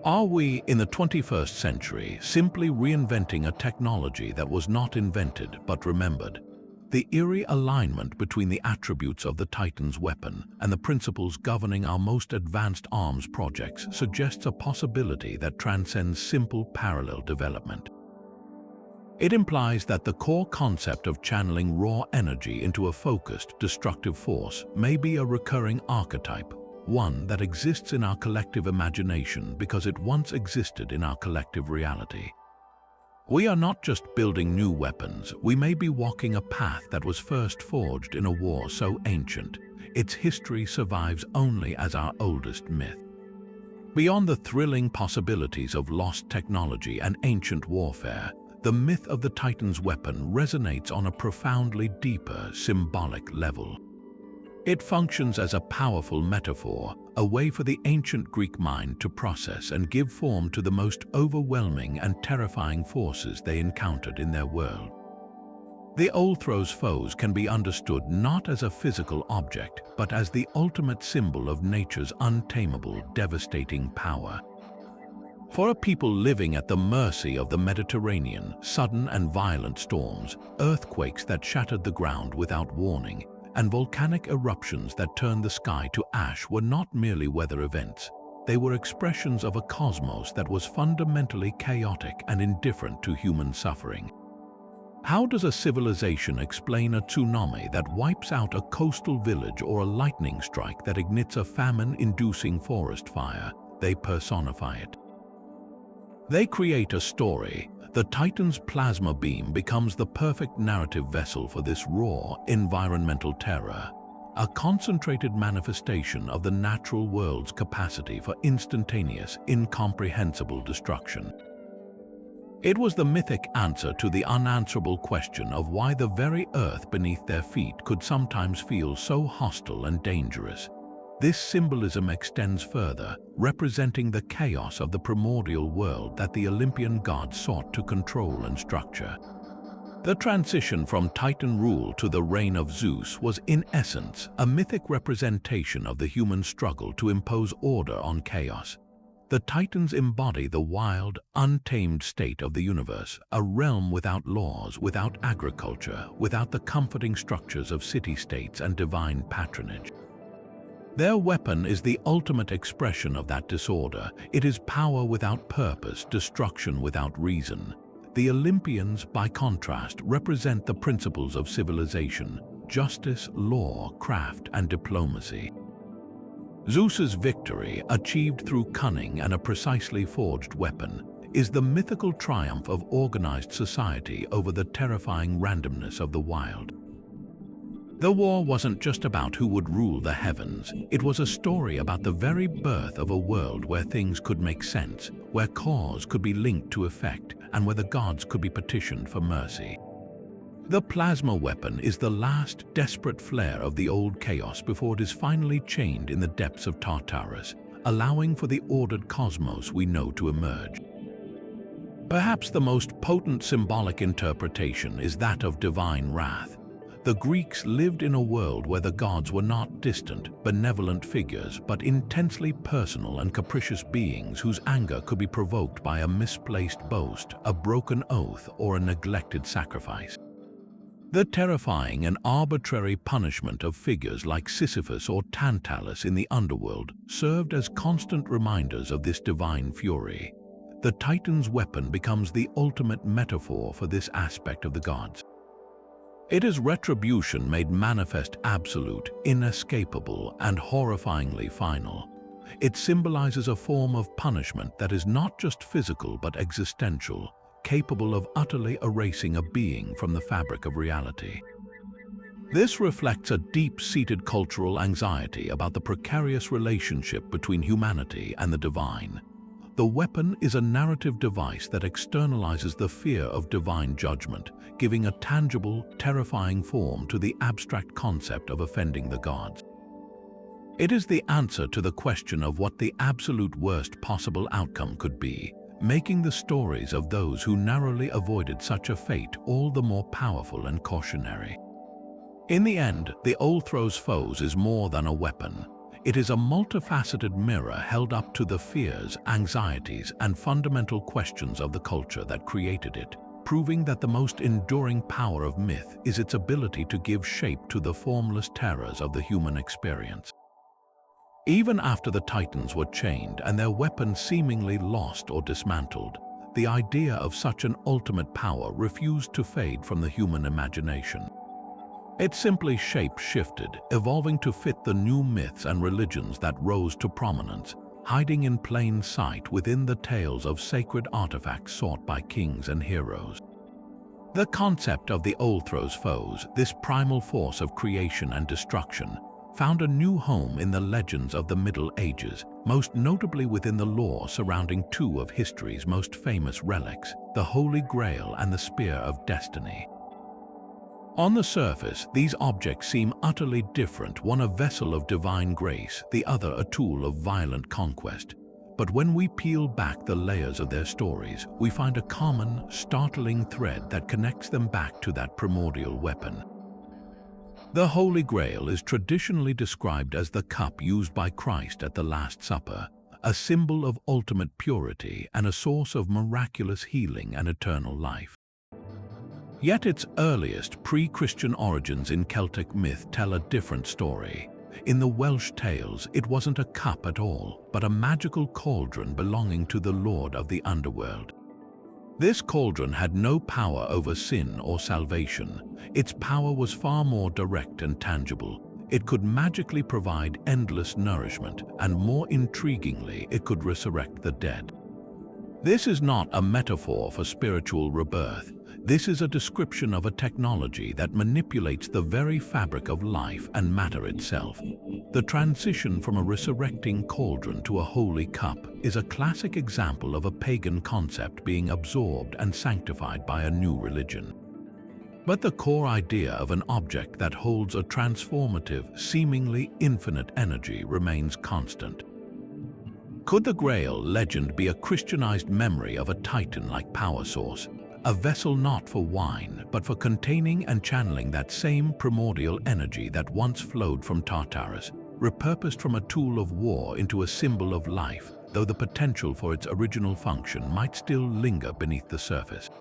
Are we, in the 21st century, simply reinventing a technology that was not invented but remembered? The eerie alignment between the attributes of the Titan's weapon and the principles governing our most advanced arms projects suggests a possibility that transcends simple parallel development. It implies that the core concept of channeling raw energy into a focused, destructive force may be a recurring archetype, one that exists in our collective imagination because it once existed in our collective reality. We are not just building new weapons, we may be walking a path that was first forged in a war so ancient, its history survives only as our oldest myth. Beyond the thrilling possibilities of lost technology and ancient warfare, the myth of the Titan's weapon resonates on a profoundly deeper, symbolic level. It functions as a powerful metaphor, a way for the ancient Greek mind to process and give form to the most overwhelming and terrifying forces they encountered in their world. The Olthro's foes can be understood not as a physical object, but as the ultimate symbol of nature's untamable, devastating power. For a people living at the mercy of the Mediterranean, sudden and violent storms, earthquakes that shattered the ground without warning, and volcanic eruptions that turned the sky to ash were not merely weather events. They were expressions of a cosmos that was fundamentally chaotic and indifferent to human suffering. How does a civilization explain a tsunami that wipes out a coastal village or a lightning strike that ignites a famine-inducing forest fire? They personify it. They create a story. The Titan's plasma beam becomes the perfect narrative vessel for this raw, environmental terror, a concentrated manifestation of the natural world's capacity for instantaneous, incomprehensible destruction. It was the mythic answer to the unanswerable question of why the very earth beneath their feet could sometimes feel so hostile and dangerous. This symbolism extends further, representing the chaos of the primordial world that the Olympian gods sought to control and structure. The transition from Titan rule to the reign of Zeus was, in essence, a mythic representation of the human struggle to impose order on chaos. The Titans embody the wild, untamed state of the universe, a realm without laws, without agriculture, without the comforting structures of city-states and divine patronage. Their weapon is the ultimate expression of that disorder. It is power without purpose, destruction without reason. The Olympians, by contrast, represent the principles of civilization: justice, law, craft, and diplomacy. Zeus's victory, achieved through cunning and a precisely forged weapon, is the mythical triumph of organized society over the terrifying randomness of the wild. The war wasn't just about who would rule the heavens. It was a story about the very birth of a world where things could make sense, where cause could be linked to effect, and where the gods could be petitioned for mercy. The plasma weapon is the last desperate flare of the old chaos before it is finally chained in the depths of Tartarus, allowing for the ordered cosmos we know to emerge. Perhaps the most potent symbolic interpretation is that of divine wrath. The Greeks lived in a world where the gods were not distant, benevolent figures, but intensely personal and capricious beings whose anger could be provoked by a misplaced boast, a broken oath, or a neglected sacrifice. The terrifying and arbitrary punishment of figures like Sisyphus or Tantalus in the underworld served as constant reminders of this divine fury. The Titan's weapon becomes the ultimate metaphor for this aspect of the gods. It is retribution made manifest, absolute, inescapable, and horrifyingly final. It symbolizes a form of punishment that is not just physical but existential, capable of utterly erasing a being from the fabric of reality. This reflects a deep-seated cultural anxiety about the precarious relationship between humanity and the divine. The weapon is a narrative device that externalizes the fear of divine judgment, giving a tangible, terrifying form to the abstract concept of offending the gods. It is the answer to the question of what the absolute worst possible outcome could be, making the stories of those who narrowly avoided such a fate all the more powerful and cautionary. In the end, the Olympians' foes is more than a weapon. It is a multifaceted mirror held up to the fears, anxieties, and fundamental questions of the culture that created it, proving that the most enduring power of myth is its ability to give shape to the formless terrors of the human experience. Even after the Titans were chained and their weapons seemingly lost or dismantled, the idea of such an ultimate power refused to fade from the human imagination. It simply shape-shifted, evolving to fit the new myths and religions that rose to prominence, hiding in plain sight within the tales of sacred artifacts sought by kings and heroes. The concept of the Olympians' foes, this primal force of creation and destruction, found a new home in the legends of the Middle Ages, most notably within the lore surrounding two of history's most famous relics, the Holy Grail and the Spear of Destiny. On the surface, these objects seem utterly different, one a vessel of divine grace, the other a tool of violent conquest. But when we peel back the layers of their stories, we find a common, startling thread that connects them back to that primordial weapon. The Holy Grail is traditionally described as the cup used by Christ at the Last Supper, a symbol of ultimate purity and a source of miraculous healing and eternal life. Yet its earliest pre-Christian origins in Celtic myth tell a different story. In the Welsh tales, it wasn't a cup at all, but a magical cauldron belonging to the Lord of the Underworld. This cauldron had no power over sin or salvation. Its power was far more direct and tangible. It could magically provide endless nourishment, and more intriguingly, it could resurrect the dead. This is not a metaphor for spiritual rebirth. This is a description of a technology that manipulates the very fabric of life and matter itself. The transition from a resurrecting cauldron to a holy cup is a classic example of a pagan concept being absorbed and sanctified by a new religion. But the core idea of an object that holds a transformative, seemingly infinite energy remains constant. Could the Grail legend be a Christianized memory of a Titan-like power source? A vessel not for wine, but for containing and channeling that same primordial energy that once flowed from Tartarus, repurposed from a tool of war into a symbol of life, though the potential for its original function might still linger beneath the surface.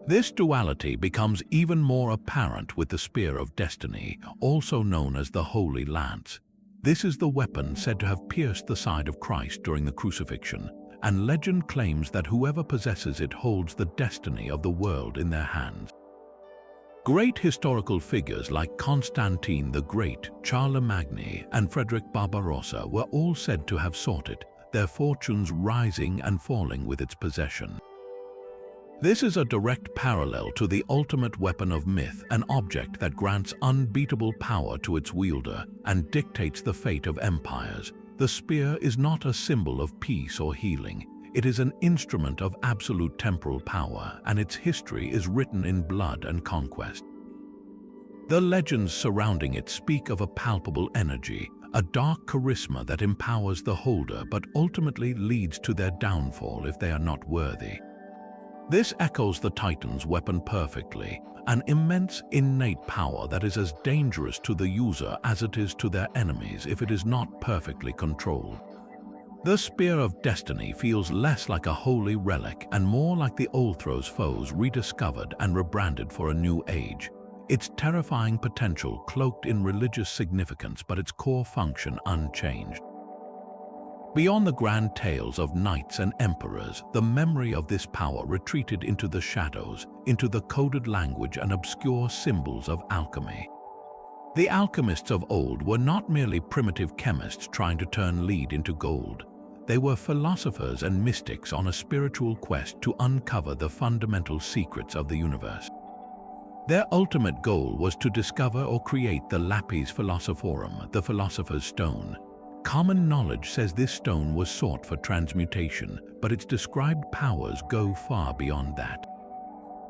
This duality becomes even more apparent with the Spear of Destiny, also known as the Holy Lance. This is the weapon said to have pierced the side of Christ during the crucifixion, and legend claims that whoever possesses it holds the destiny of the world in their hands. Great historical figures like Constantine the Great, Titanomachy, and Frederick Barbarossa were all said to have sought it, their fortunes rising and falling with its possession. This is a direct parallel to the ultimate weapon of myth, an object that grants unbeatable power to its wielder and dictates the fate of empires. The spear is not a symbol of peace or healing. It is an instrument of absolute temporal power, and its history is written in blood and conquest. The legends surrounding it speak of a palpable energy, a dark charisma that empowers the holder but ultimately leads to their downfall if they are not worthy. This echoes the Titan's weapon perfectly, an immense innate power that is as dangerous to the user as it is to their enemies if it is not perfectly controlled. The Spear of Destiny feels less like a holy relic and more like the Olympians' foes rediscovered and rebranded for a new age. Its terrifying potential cloaked in religious significance, but its core function unchanged. Beyond the grand tales of knights and emperors, the memory of this power retreated into the shadows, into the coded language and obscure symbols of alchemy. The alchemists of old were not merely primitive chemists trying to turn lead into gold. They were philosophers and mystics on a spiritual quest to uncover the fundamental secrets of the universe. Their ultimate goal was to discover or create the lapis philosophorum, the philosopher's stone. Common knowledge says this stone was sought for transmutation, but its described powers go far beyond that.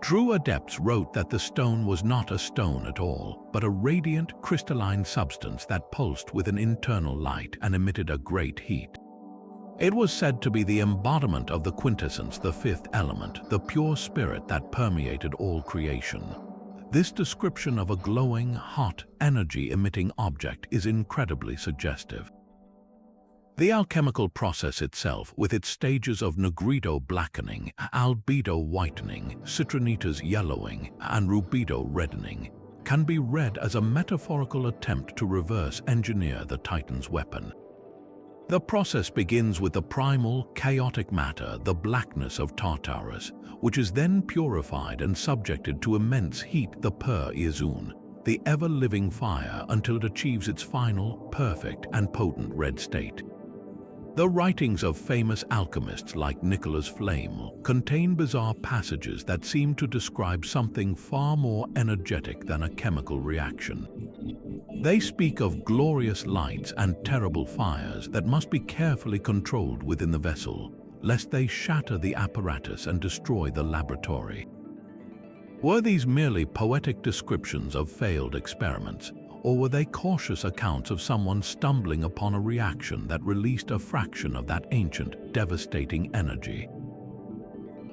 True adepts wrote that the stone was not a stone at all, but a radiant, crystalline substance that pulsed with an internal light and emitted a great heat. It was said to be the embodiment of the quintessence, the fifth element, the pure spirit that permeated all creation. This description of a glowing, hot, energy-emitting object is incredibly suggestive. The alchemical process itself, with its stages of nigredo blackening, albedo whitening, citronitas yellowing, and rubedo reddening, can be read as a metaphorical attempt to reverse engineer the Titan's weapon. The process begins with the primal, chaotic matter, the blackness of Tartarus, which is then purified and subjected to immense heat, the per-iazun, the ever-living fire, until it achieves its final, perfect, and potent red state. The writings of famous alchemists like Nicholas Flamel contain bizarre passages that seem to describe something far more energetic than a chemical reaction. They speak of glorious lights and terrible fires that must be carefully controlled within the vessel, lest they shatter the apparatus and destroy the laboratory. Were these merely poetic descriptions of failed experiments, or were they cautious accounts of someone stumbling upon a reaction that released a fraction of that ancient, devastating energy?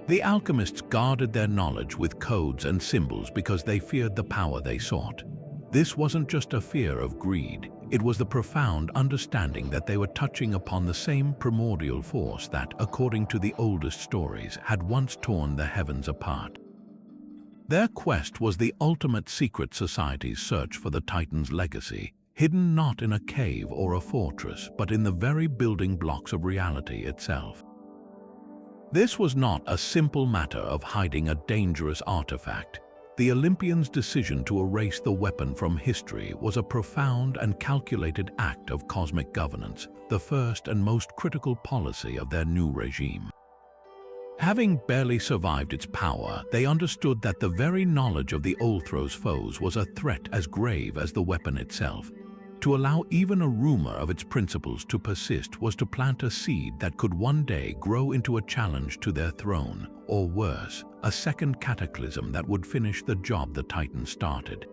The alchemists guarded their knowledge with codes and symbols because they feared the power they sought. This wasn't just a fear of greed, it was the profound understanding that they were touching upon the same primordial force that, according to the oldest stories, had once torn the heavens apart. Their quest was the ultimate secret society's search for the Titan's legacy, hidden not in a cave or a fortress, but in the very building blocks of reality itself. This was not a simple matter of hiding a dangerous artifact. The Olympians' decision to erase the weapon from history was a profound and calculated act of cosmic governance, the first and most critical policy of their new regime. Having barely survived its power, they understood that the very knowledge of the Ulthro's foes was a threat as grave as the weapon itself. To allow even a rumor of its principles to persist was to plant a seed that could one day grow into a challenge to their throne, or worse, a second cataclysm that would finish the job the Titan started.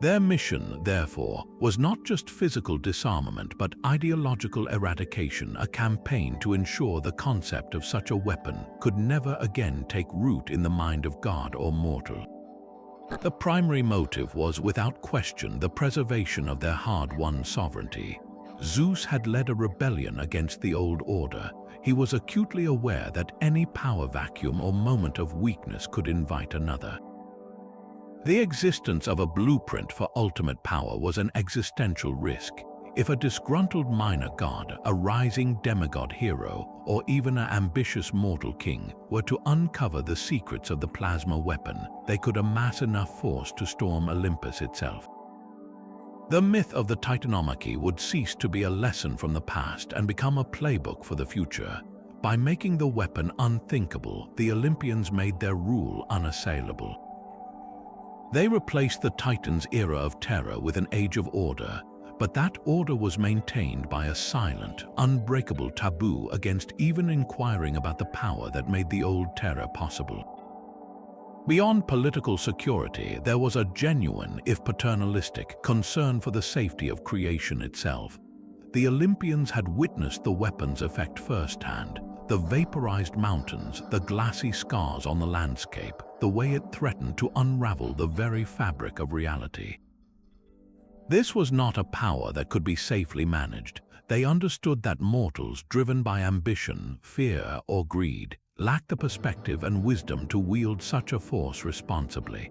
Their mission, therefore, was not just physical disarmament but ideological eradication, a campaign to ensure the concept of such a weapon could never again take root in the mind of God or mortal. The primary motive was, without question, the preservation of their hard-won sovereignty. Zeus had led a rebellion against the old order. He was acutely aware that any power vacuum or moment of weakness could invite another. The existence of a blueprint for ultimate power was an existential risk. If a disgruntled minor god, a rising demigod hero, or even an ambitious mortal king were to uncover the secrets of the plasma weapon, they could amass enough force to storm Olympus itself. The myth of the Titanomachy would cease to be a lesson from the past and become a playbook for the future. By making the weapon unthinkable, the Olympians made their rule unassailable. They replaced the Titan's era of terror with an age of order, but that order was maintained by a silent, unbreakable taboo against even inquiring about the power that made the old terror possible. Beyond political security, there was a genuine, if paternalistic, concern for the safety of creation itself. The Olympians had witnessed the weapon's effect firsthand: the vaporized mountains, the glassy scars on the landscape, the way it threatened to unravel the very fabric of reality. This was not a power that could be safely managed. They understood that mortals, driven by ambition, fear, or greed, lacked the perspective and wisdom to wield such a force responsibly.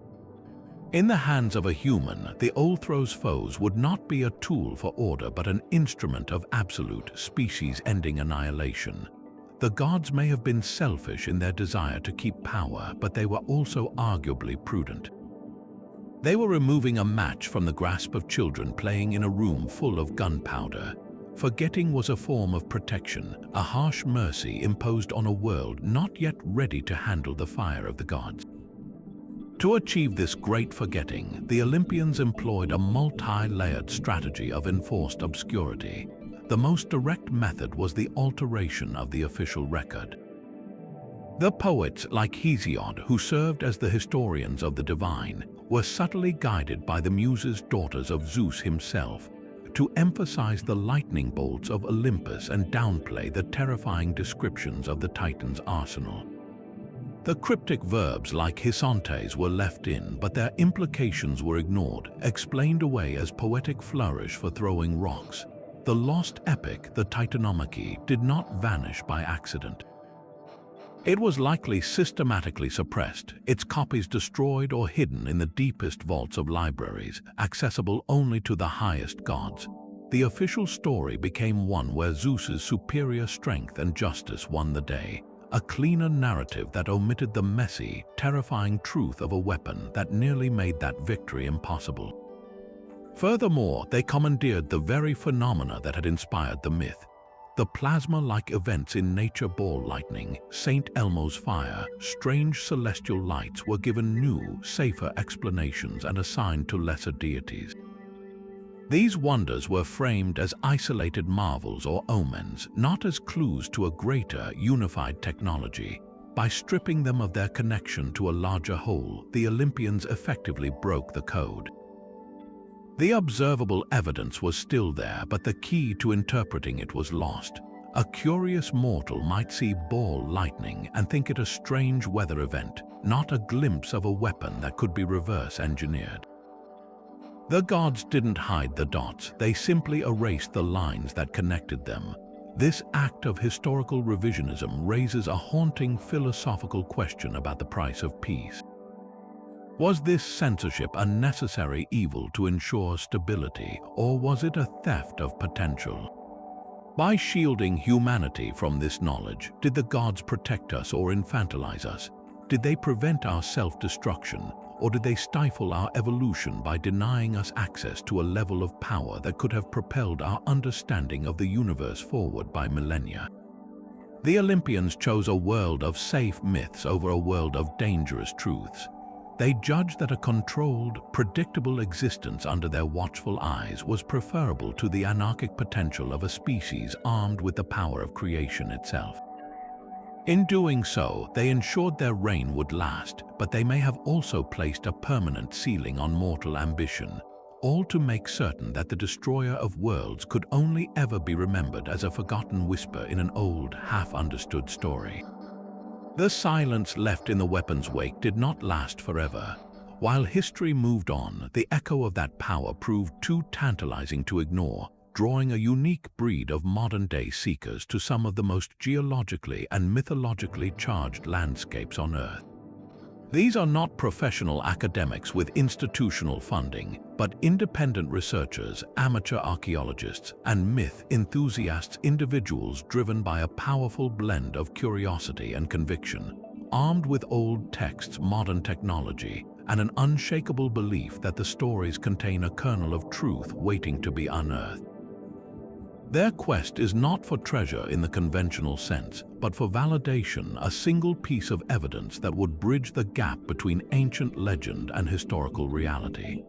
In the hands of a human, the Ulthro's foes would not be a tool for order but an instrument of absolute, species-ending annihilation. The gods may have been selfish in their desire to keep power, but they were also arguably prudent. They were removing a match from the grasp of children playing in a room full of gunpowder. Forgetting was a form of protection, a harsh mercy imposed on a world not yet ready to handle the fire of the gods. To achieve this great forgetting, the Olympians employed a multi-layered strategy of enforced obscurity. The most direct method was the alteration of the official record. The poets like Hesiod, who served as the historians of the divine, were subtly guided by the muses, daughters of Zeus himself, to emphasize the lightning bolts of Olympus and downplay the terrifying descriptions of the Titans' arsenal. The cryptic verbs like hisontes were left in, but their implications were ignored, explained away as poetic flourish for throwing rocks. The lost epic, the Titanomachy, did not vanish by accident. It was likely systematically suppressed, its copies destroyed or hidden in the deepest vaults of libraries, accessible only to the highest gods. The official story became one where Zeus's superior strength and justice won the day, a cleaner narrative that omitted the messy, terrifying truth of a weapon that nearly made that victory impossible. Furthermore, they commandeered the very phenomena that had inspired the myth. The plasma-like events in nature, ball lightning, St. Elmo's fire, strange celestial lights were given new, safer explanations and assigned to lesser deities. These wonders were framed as isolated marvels or omens, not as clues to a greater, unified technology. By stripping them of their connection to a larger whole, the Olympians effectively broke the code. The observable evidence was still there, but the key to interpreting it was lost. A curious mortal might see ball lightning and think it a strange weather event, not a glimpse of a weapon that could be reverse-engineered. The gods didn't hide the dots, they simply erased the lines that connected them. This act of historical revisionism raises a haunting philosophical question about the price of peace. Was this censorship a necessary evil to ensure stability, or was it a theft of potential? By shielding humanity from this knowledge, did the gods protect us or infantilize us? Did they prevent our self-destruction, or did they stifle our evolution by denying us access to a level of power that could have propelled our understanding of the universe forward by millennia? The Olympians chose a world of safe myths over a world of dangerous truths. They judged that a controlled, predictable existence under their watchful eyes was preferable to the anarchic potential of a species armed with the power of creation itself. In doing so, they ensured their reign would last, but they may have also placed a permanent ceiling on mortal ambition, all to make certain that the destroyer of worlds could only ever be remembered as a forgotten whisper in an old, half-understood story. The silence left in the weapon's wake did not last forever. While history moved on, the echo of that power proved too tantalizing to ignore, drawing a unique breed of modern-day seekers to some of the most geologically and mythologically charged landscapes on Earth. These are not professional academics with institutional funding, but independent researchers, amateur archaeologists, and myth enthusiasts, individuals driven by a powerful blend of curiosity and conviction, armed with old texts, modern technology, and an unshakable belief that the stories contain a kernel of truth waiting to be unearthed. Their quest is not for treasure in the conventional sense, but for validation, a single piece of evidence that would bridge the gap between ancient legend and historical reality.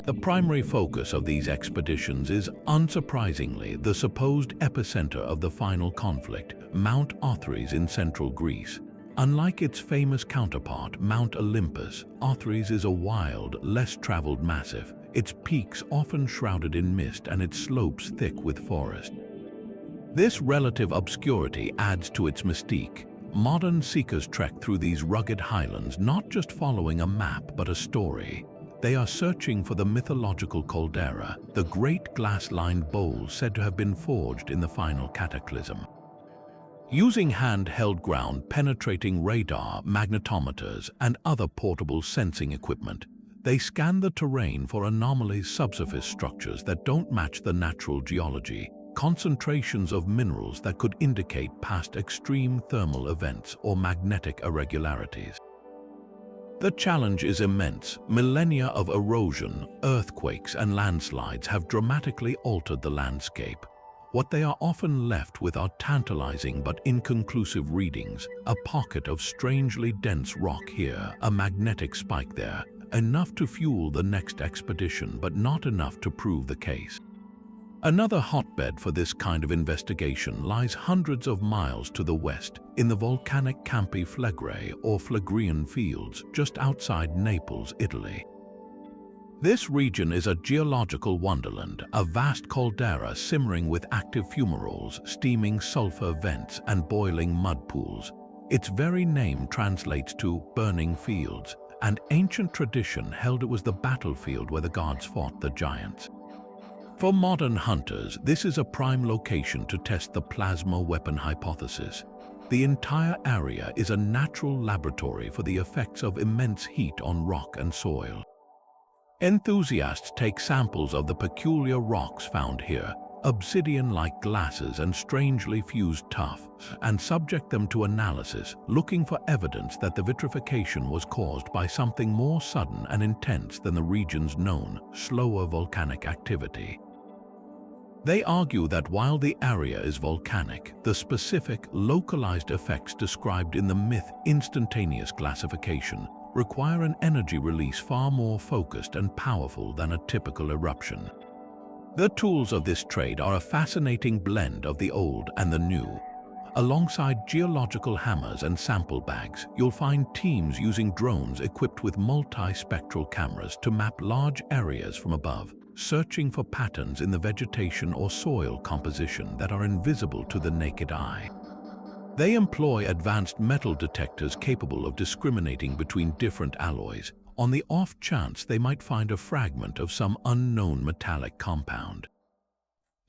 The primary focus of these expeditions is, unsurprisingly, the supposed epicenter of the final conflict, Mount Othrys in central Greece. Unlike its famous counterpart, Mount Olympus, Othrys is a wild, less-traveled massif, its peaks often shrouded in mist and its slopes thick with forest. This relative obscurity adds to its mystique. Modern seekers trek through these rugged highlands not just following a map but a story. They are searching for the mythological caldera, the great glass-lined bowl said to have been forged in the final cataclysm. Using hand-held ground-penetrating radar, magnetometers, and other portable sensing equipment, they scan the terrain for anomalies, subsurface structures that don't match the natural geology, concentrations of minerals that could indicate past extreme thermal events or magnetic irregularities. The challenge is immense. Millennia of erosion, earthquakes, and landslides have dramatically altered the landscape. What they are often left with are tantalizing but inconclusive readings, a pocket of strangely dense rock here, a magnetic spike there, enough to fuel the next expedition but not enough to prove the case. Another hotbed for this kind of investigation lies hundreds of miles to the west in the volcanic Campi Flegrei or Phlegrean fields just outside Naples, Italy. This region is a geological wonderland, a vast caldera simmering with active fumaroles, steaming sulfur vents, and boiling mud pools. Its very name translates to burning fields, and ancient tradition held it was the battlefield where the gods fought the giants. For modern hunters, this is a prime location to test the plasma weapon hypothesis. The entire area is a natural laboratory for the effects of immense heat on rock and soil. Enthusiasts take samples of the peculiar rocks found here, obsidian-like glasses and strangely fused tuff, and subject them to analysis, looking for evidence that the vitrification was caused by something more sudden and intense than the region's known, slower volcanic activity. They argue that while the area is volcanic, the specific, localized effects described in the myth instantaneous glacification require an energy release far more focused and powerful than a typical eruption. The tools of this trade are a fascinating blend of the old and the new. Alongside geological hammers and sample bags, you'll find teams using drones equipped with multi-spectral cameras to map large areas from above, searching for patterns in the vegetation or soil composition that are invisible to the naked eye. They employ advanced metal detectors capable of discriminating between different alloys, on the off chance they might find a fragment of some unknown metallic compound.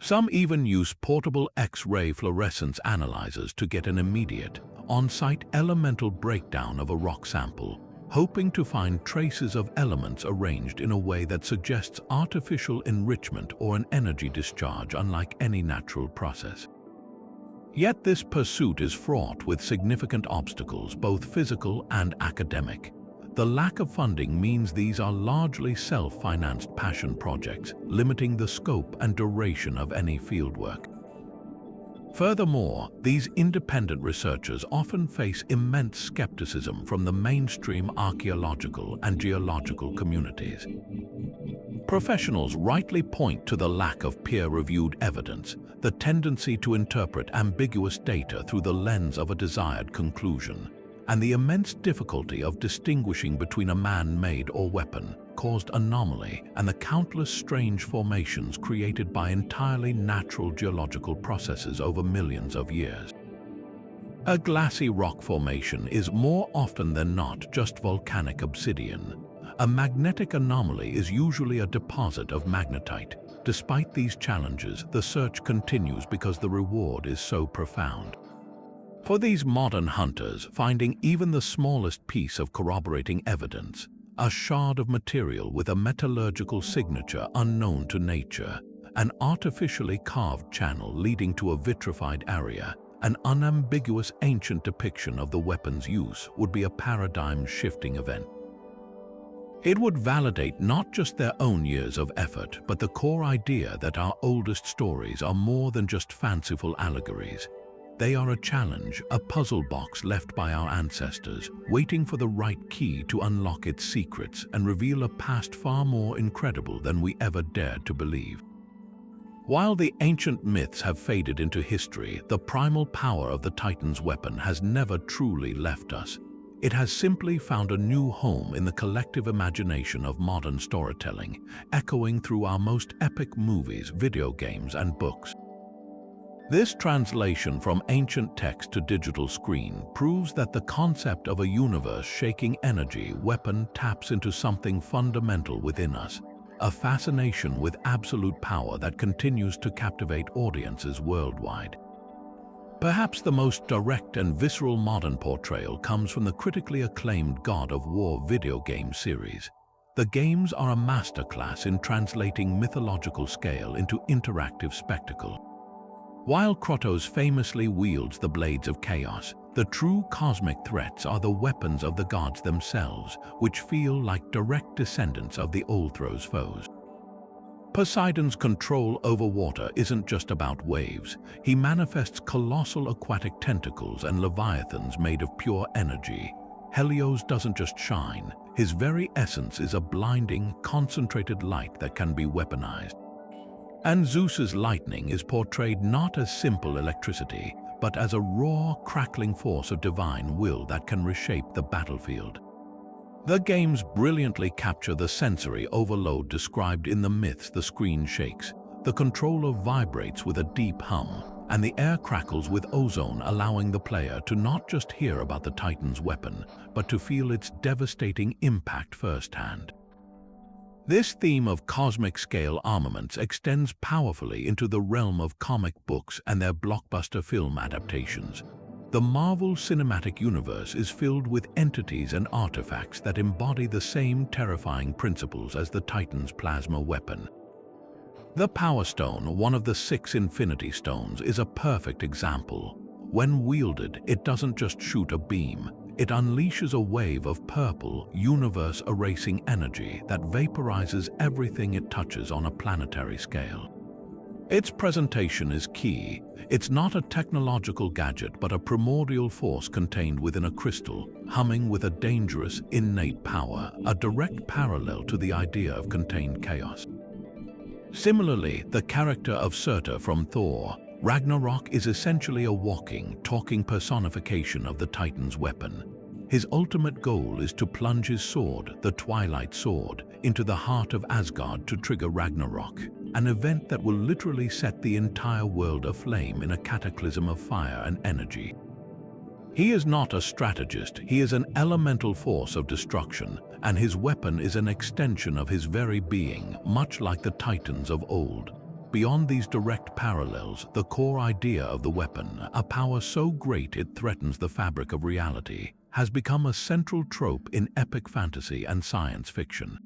Some even use portable X-ray fluorescence analyzers to get an immediate, on-site elemental breakdown of a rock sample, hoping to find traces of elements arranged in a way that suggests artificial enrichment or an energy discharge unlike any natural process. Yet this pursuit is fraught with significant obstacles, both physical and academic. The lack of funding means these are largely self-financed passion projects, limiting the scope and duration of any fieldwork. Furthermore, these independent researchers often face immense skepticism from the mainstream archaeological and geological communities. Professionals rightly point to the lack of peer-reviewed evidence, the tendency to interpret ambiguous data through the lens of a desired conclusion, and the immense difficulty of distinguishing between a man-made or weapon-caused anomaly and the countless strange formations created by entirely natural geological processes over millions of years. A glassy rock formation is more often than not just volcanic obsidian. A magnetic anomaly is usually a deposit of magnetite. Despite these challenges, the search continues because the reward is so profound. For these modern hunters, finding even the smallest piece of corroborating evidence, a shard of material with a metallurgical signature unknown to nature, an artificially carved channel leading to a vitrified area, an unambiguous ancient depiction of the weapon's use would be a paradigm-shifting event. It would validate not just their own years of effort, but the core idea that our oldest stories are more than just fanciful allegories. They are a challenge, a puzzle box left by our ancestors, waiting for the right key to unlock its secrets and reveal a past far more incredible than we ever dared to believe. While the ancient myths have faded into history, the primal power of the Titan's weapon has never truly left us. It has simply found a new home in the collective imagination of modern storytelling, echoing through our most epic movies, video games, and books. This translation from ancient text to digital screen proves that the concept of a universe-shaking energy weapon taps into something fundamental within us, a fascination with absolute power that continues to captivate audiences worldwide. Perhaps the most direct and visceral modern portrayal comes from the critically acclaimed God of War video game series. The games are a masterclass in translating mythological scale into interactive spectacle. While Kratos famously wields the blades of chaos, the true cosmic threats are the weapons of the gods themselves, which feel like direct descendants of the Olympians' foes. Poseidon's control over water isn't just about waves. He manifests colossal aquatic tentacles and leviathans made of pure energy. Helios doesn't just shine. His very essence is a blinding, concentrated light that can be weaponized. And Zeus's lightning is portrayed not as simple electricity, but as a raw, crackling force of divine will that can reshape the battlefield. The games brilliantly capture the sensory overload described in the myths. The screen shakes, the controller vibrates with a deep hum, and the air crackles with ozone, allowing the player to not just hear about the Titan's weapon, but to feel its devastating impact firsthand. This theme of cosmic-scale armaments extends powerfully into the realm of comic books and their blockbuster film adaptations. The Marvel Cinematic Universe is filled with entities and artifacts that embody the same terrifying principles as the Titan's plasma weapon. The Power Stone, one of the 6 Infinity Stones, is a perfect example. When wielded, it doesn't just shoot a beam. It unleashes a wave of purple, universe-erasing energy that vaporizes everything it touches on a planetary scale. Its presentation is key. It's not a technological gadget, but a primordial force contained within a crystal, humming with a dangerous, innate power, a direct parallel to the idea of contained chaos. Similarly, the character of Surtur from Thor, Ragnarok, is essentially a walking, talking personification of the Titan's weapon. His ultimate goal is to plunge his sword, the Twilight Sword, into the heart of Asgard to trigger Ragnarok, an event that will literally set the entire world aflame in a cataclysm of fire and energy. He is not a strategist, he is an elemental force of destruction, and his weapon is an extension of his very being, much like the Titans of old. Beyond these direct parallels, the core idea of the weapon, a power so great it threatens the fabric of reality, has become a central trope in epic fantasy and science fiction.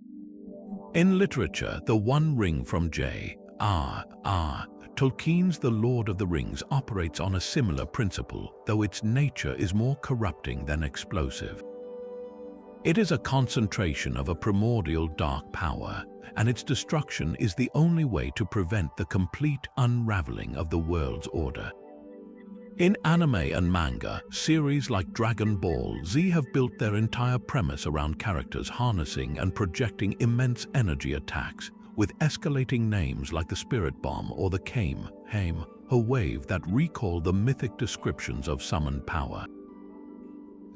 In literature, the One Ring from J.R.R. Tolkien's The Lord of the Rings operates on a similar principle, though its nature is more corrupting than explosive. It is a concentration of a primordial dark power, and its destruction is the only way to prevent the complete unraveling of the world's order. In anime and manga, series like Dragon Ball Z have built their entire premise around characters harnessing and projecting immense energy attacks, with escalating names like the Spirit Bomb or the Kamehameha wave that recall the mythic descriptions of summoned power.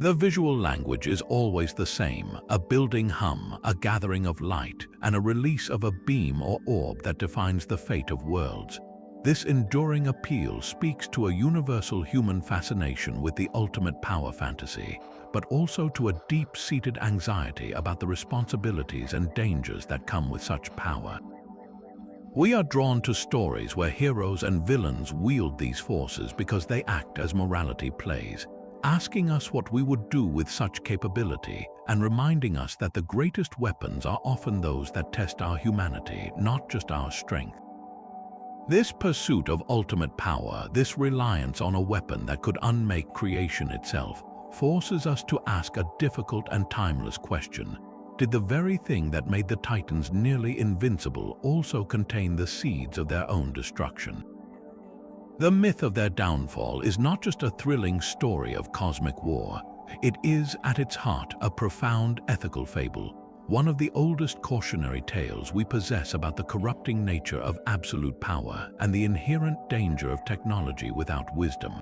The visual language is always the same, a building hum, a gathering of light, and a release of a beam or orb that defines the fate of worlds. This enduring appeal speaks to a universal human fascination with the ultimate power fantasy, but also to a deep-seated anxiety about the responsibilities and dangers that come with such power. We are drawn to stories where heroes and villains wield these forces because they act as morality plays, asking us what we would do with such capability and reminding us that the greatest weapons are often those that test our humanity, not just our strength. This pursuit of ultimate power, this reliance on a weapon that could unmake creation itself, forces us to ask a difficult and timeless question. Did the very thing that made the Titans nearly invincible also contain the seeds of their own destruction? The myth of their downfall is not just a thrilling story of cosmic war. It is, at its heart, a profound ethical fable, one of the oldest cautionary tales we possess about the corrupting nature of absolute power and the inherent danger of technology without wisdom.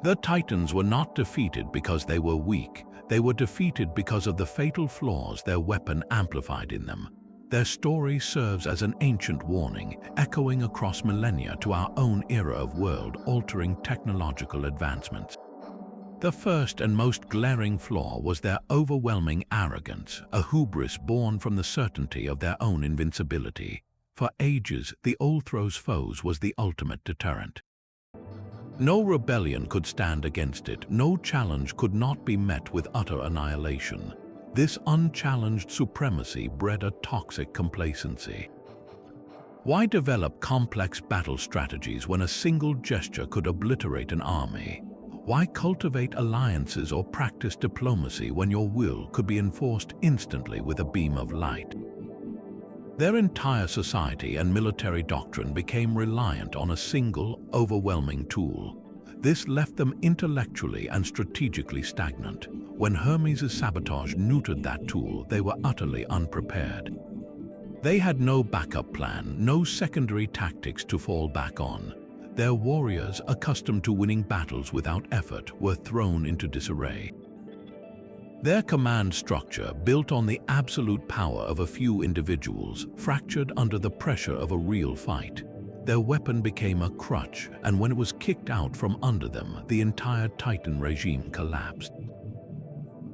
The Titans were not defeated because they were weak. They were defeated because of the fatal flaws their weapon amplified in them. Their story serves as an ancient warning, echoing across millennia to our own era of world-altering technological advancements. The first and most glaring flaw was their overwhelming arrogance, a hubris born from the certainty of their own invincibility. For ages, the Overthrow's foes was the ultimate deterrent. No rebellion could stand against it, no challenge could not be met with utter annihilation. This unchallenged supremacy bred a toxic complacency. Why develop complex battle strategies when a single gesture could obliterate an army? Why cultivate alliances or practice diplomacy when your will could be enforced instantly with a beam of light? Their entire society and military doctrine became reliant on a single, overwhelming tool. This left them intellectually and strategically stagnant. When Hermes' sabotage neutered that tool, they were utterly unprepared. They had no backup plan, no secondary tactics to fall back on. Their warriors, accustomed to winning battles without effort, were thrown into disarray. Their command structure, built on the absolute power of a few individuals, fractured under the pressure of a real fight. Their weapon became a crutch, and when it was kicked out from under them, the entire Titan regime collapsed.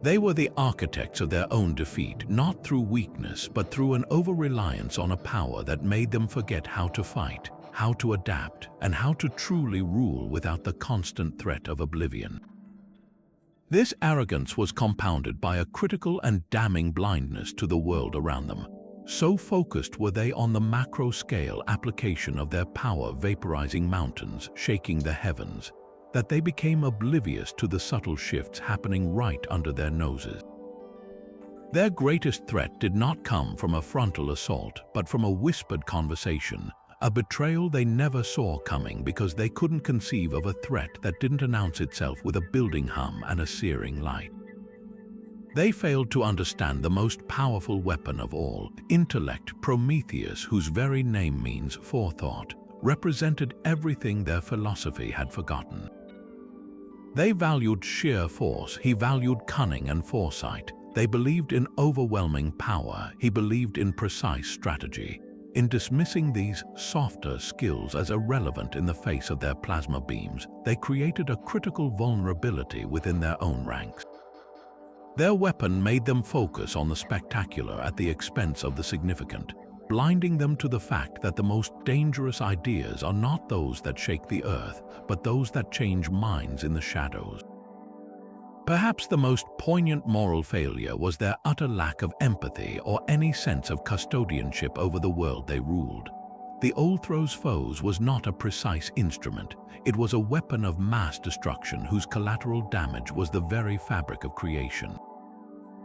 They were the architects of their own defeat, not through weakness, but through an over-reliance on a power that made them forget how to fight, how to adapt, and how to truly rule without the constant threat of oblivion. This arrogance was compounded by a critical and damning blindness to the world around them. So focused were they on the macro-scale application of their power, vaporizing mountains, shaking the heavens, that they became oblivious to the subtle shifts happening right under their noses. Their greatest threat did not come from a frontal assault, but from a whispered conversation, a betrayal they never saw coming because they couldn't conceive of a threat that didn't announce itself with a building hum and a searing light. They failed to understand the most powerful weapon of all, intellect. Prometheus, whose very name means forethought, represented everything their philosophy had forgotten. They valued sheer force, he valued cunning and foresight. They believed in overwhelming power, he believed in precise strategy. In dismissing these softer skills as irrelevant in the face of their plasma beams, they created a critical vulnerability within their own ranks. Their weapon made them focus on the spectacular at the expense of the significant, blinding them to the fact that the most dangerous ideas are not those that shake the earth, but those that change minds in the shadows. Perhaps the most poignant moral failure was their utter lack of empathy or any sense of custodianship over the world they ruled. The Olympians' foes was not a precise instrument, it was a weapon of mass destruction whose collateral damage was the very fabric of creation.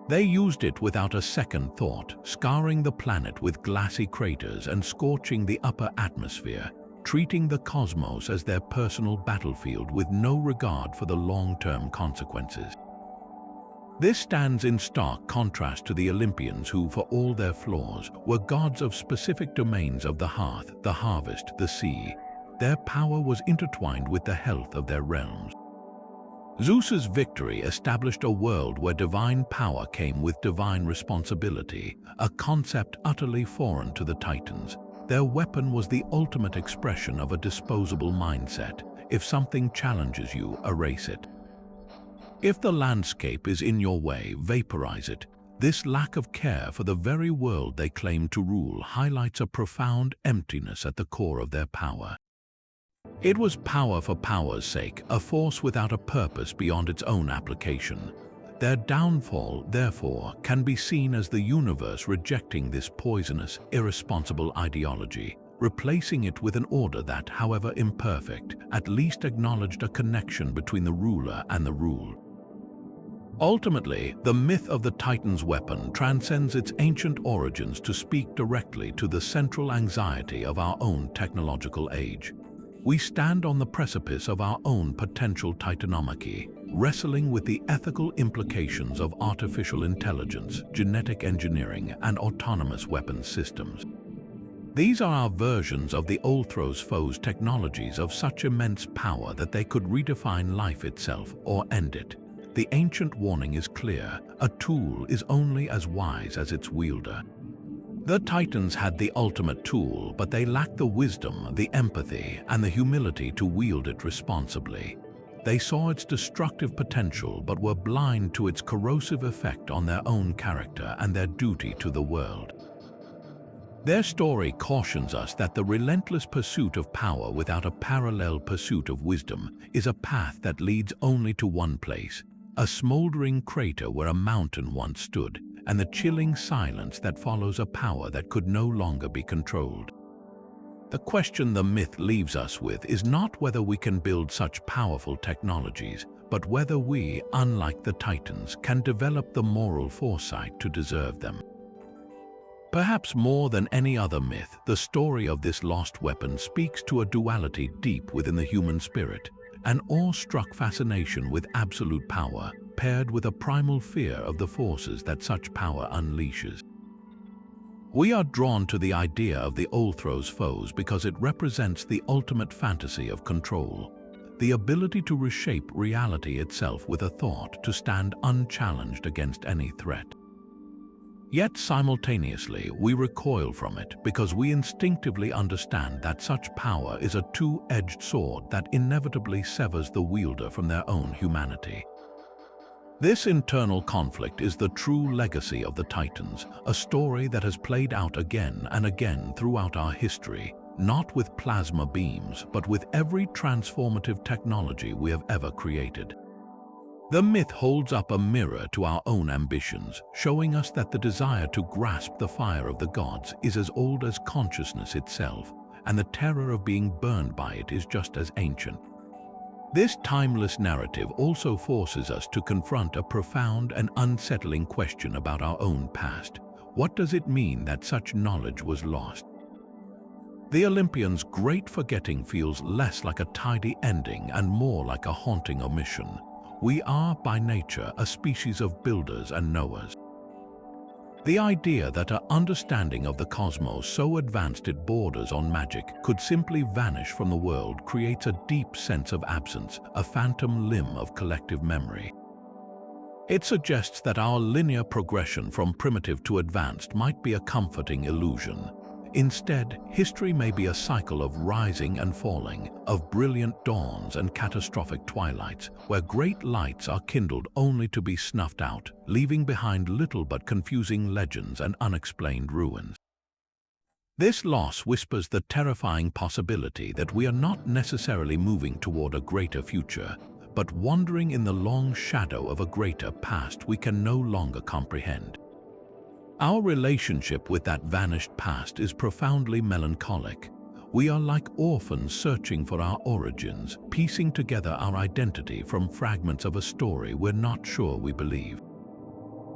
They used it without a second thought, scarring the planet with glassy craters and scorching the upper atmosphere, treating the cosmos as their personal battlefield with no regard for the long-term consequences. This stands in stark contrast to the Olympians who, for all their flaws, were gods of specific domains of the hearth, the harvest, the sea. Their power was intertwined with the health of their realms. Zeus's victory established a world where divine power came with divine responsibility, a concept utterly foreign to the Titans. Their weapon was the ultimate expression of a disposable mindset. If something challenges you, erase it. If the landscape is in your way, vaporize it. This lack of care for the very world they claim to rule highlights a profound emptiness at the core of their power. It was power for power's sake, a force without a purpose beyond its own application. Their downfall, therefore, can be seen as the universe rejecting this poisonous, irresponsible ideology, replacing it with an order that, however imperfect, at least acknowledged a connection between the ruler and the ruled. Ultimately, the myth of the Titan's weapon transcends its ancient origins to speak directly to the central anxiety of our own technological age. We stand on the precipice of our own potential Titanomachy, wrestling with the ethical implications of artificial intelligence, genetic engineering, and autonomous weapons systems. These are our versions of the Olympians' foes' technologies of such immense power that they could redefine life itself or end it. The ancient warning is clear: a tool is only as wise as its wielder. The Titans had the ultimate tool, but they lacked the wisdom, the empathy, and the humility to wield it responsibly. They saw its destructive potential but were blind to its corrosive effect on their own character and their duty to the world. Their story cautions us that the relentless pursuit of power without a parallel pursuit of wisdom is a path that leads only to one place: a smoldering crater where a mountain once stood, and the chilling silence that follows a power that could no longer be controlled. The question the myth leaves us with is not whether we can build such powerful technologies, but whether we, unlike the Titans, can develop the moral foresight to deserve them. Perhaps more than any other myth, the story of this lost weapon speaks to a duality deep within the human spirit, an awe-struck fascination with absolute power, paired with a primal fear of the forces that such power unleashes. We are drawn to the idea of the Olympus foes because it represents the ultimate fantasy of control, the ability to reshape reality itself with a thought to stand unchallenged against any threat. Yet simultaneously, we recoil from it because we instinctively understand that such power is a two-edged sword that inevitably severs the wielder from their own humanity. This internal conflict is the true legacy of the Titans, a story that has played out again and again throughout our history, not with plasma beams, but with every transformative technology we have ever created. The myth holds up a mirror to our own ambitions, showing us that the desire to grasp the fire of the gods is as old as consciousness itself, and the terror of being burned by it is just as ancient. This timeless narrative also forces us to confront a profound and unsettling question about our own past. What does it mean that such knowledge was lost? The Olympians' great forgetting feels less like a tidy ending and more like a haunting omission. We are, by nature, a species of builders and knowers. The idea that our understanding of the cosmos so advanced it borders on magic could simply vanish from the world creates a deep sense of absence, a phantom limb of collective memory. It suggests that our linear progression from primitive to advanced might be a comforting illusion. Instead, history may be a cycle of rising and falling, of brilliant dawns and catastrophic twilights, where great lights are kindled only to be snuffed out, leaving behind little but confusing legends and unexplained ruins. This loss whispers the terrifying possibility that we are not necessarily moving toward a greater future, but wandering in the long shadow of a greater past we can no longer comprehend. Our relationship with that vanished past is profoundly melancholic. We are like orphans searching for our origins, piecing together our identity from fragments of a story we're not sure we believe.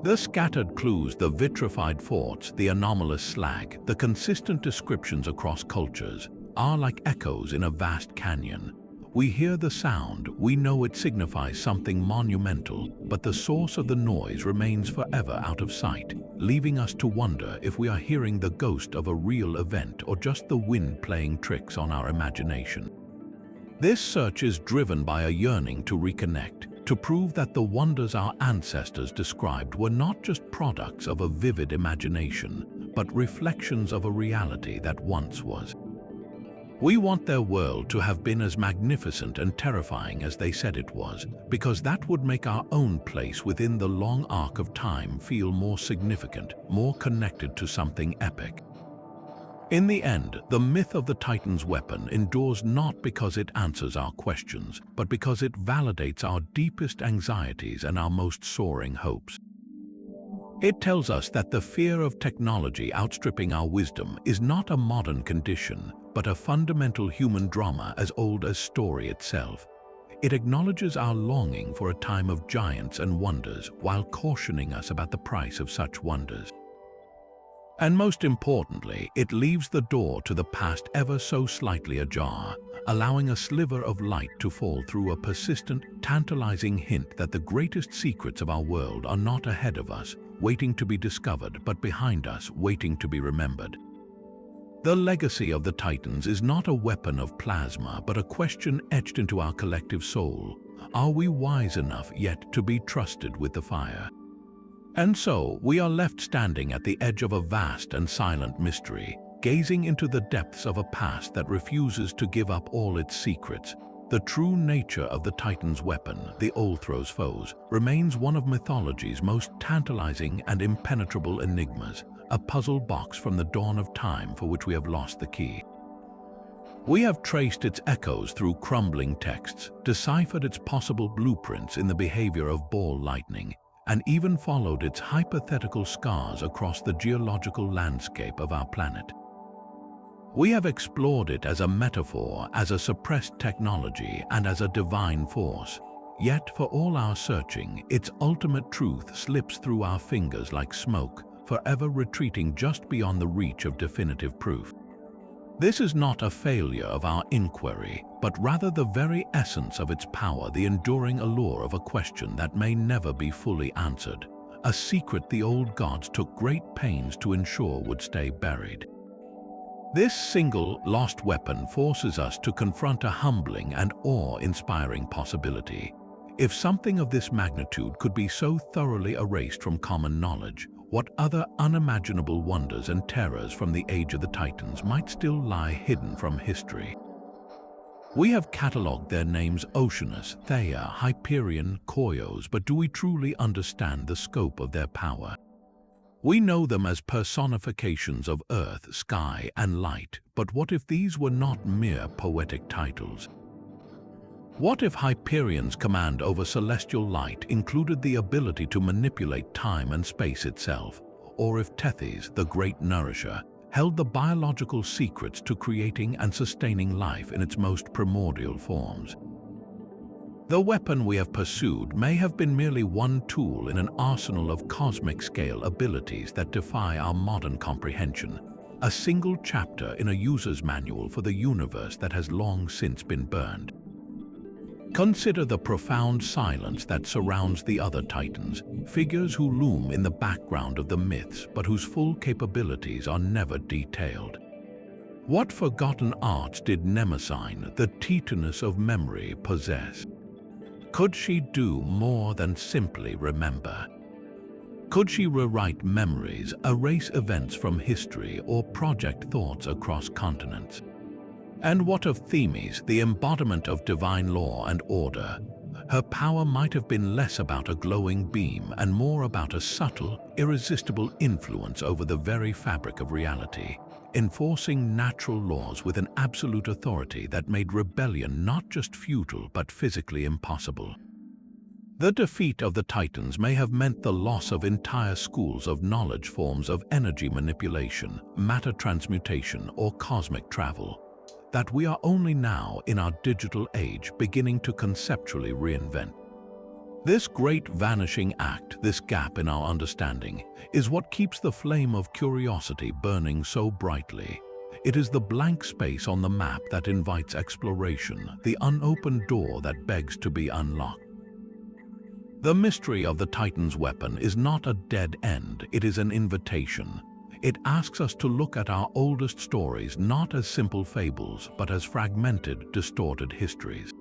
The scattered clues, the vitrified forts, the anomalous slag, the consistent descriptions across cultures, are like echoes in a vast canyon. We hear the sound, we know it signifies something monumental, but the source of the noise remains forever out of sight, leaving us to wonder if we are hearing the ghost of a real event or just the wind playing tricks on our imagination. This search is driven by a yearning to reconnect, to prove that the wonders our ancestors described were not just products of a vivid imagination, but reflections of a reality that once was. We want their world to have been as magnificent and terrifying as they said it was, because that would make our own place within the long arc of time feel more significant, more connected to something epic. In the end, the myth of the Titan's weapon endures not because it answers our questions, but because it validates our deepest anxieties and our most soaring hopes. It tells us that the fear of technology outstripping our wisdom is not a modern condition, but a fundamental human drama as old as story itself. It acknowledges our longing for a time of giants and wonders while cautioning us about the price of such wonders. And most importantly, it leaves the door to the past ever so slightly ajar, allowing a sliver of light to fall through a persistent, tantalizing hint that the greatest secrets of our world are not ahead of us, waiting to be discovered, but behind us, waiting to be remembered. The legacy of the Titans is not a weapon of plasma, but a question etched into our collective soul. Are we wise enough yet to be trusted with the fire? And so, we are left standing at the edge of a vast and silent mystery, gazing into the depths of a past that refuses to give up all its secrets. The true nature of the Titan's weapon, the Olympus foes, remains one of mythology's most tantalizing and impenetrable enigmas, a puzzle box from the dawn of time for which we have lost the key. We have traced its echoes through crumbling texts, deciphered its possible blueprints in the behavior of ball lightning, and even followed its hypothetical scars across the geological landscape of our planet. We have explored it as a metaphor, as a suppressed technology, and as a divine force. Yet, for all our searching, its ultimate truth slips through our fingers like smoke, forever retreating just beyond the reach of definitive proof. This is not a failure of our inquiry, but rather the very essence of its power, the enduring allure of a question that may never be fully answered, a secret the old gods took great pains to ensure would stay buried. This single, lost weapon forces us to confront a humbling and awe-inspiring possibility. If something of this magnitude could be so thoroughly erased from common knowledge, what other unimaginable wonders and terrors from the age of the Titans might still lie hidden from history? We have catalogued their names Oceanus, Theia, Hyperion, Koios, but do we truly understand the scope of their power? We know them as personifications of earth, sky, and light, but what if these were not mere poetic titles? What if Hyperion's command over celestial light included the ability to manipulate time and space itself? Or if Tethys, the great nourisher, held the biological secrets to creating and sustaining life in its most primordial forms? The weapon we have pursued may have been merely one tool in an arsenal of cosmic-scale abilities that defy our modern comprehension, a single chapter in a user's manual for the universe that has long since been burned. Consider the profound silence that surrounds the other Titans, figures who loom in the background of the myths but whose full capabilities are never detailed. What forgotten arts did Mnemosyne, the Titaness of memory, possess? Could she do more than simply remember? Could she rewrite memories, erase events from history, or project thoughts across continents? And what of Themis, the embodiment of divine law and order? Her power might have been less about a glowing beam and more about a subtle, irresistible influence over the very fabric of reality, enforcing natural laws with an absolute authority that made rebellion not just futile but physically impossible. The defeat of the Titans may have meant the loss of entire schools of knowledge, forms of energy manipulation, matter transmutation, or cosmic travel, that we are only now in our digital age beginning to conceptually reinvent. This great vanishing act, this gap in our understanding, is what keeps the flame of curiosity burning so brightly. It is the blank space on the map that invites exploration, the unopened door that begs to be unlocked. The mystery of the Titan's weapon is not a dead end, it is an invitation. It asks us to look at our oldest stories not as simple fables, but as fragmented, distorted histories.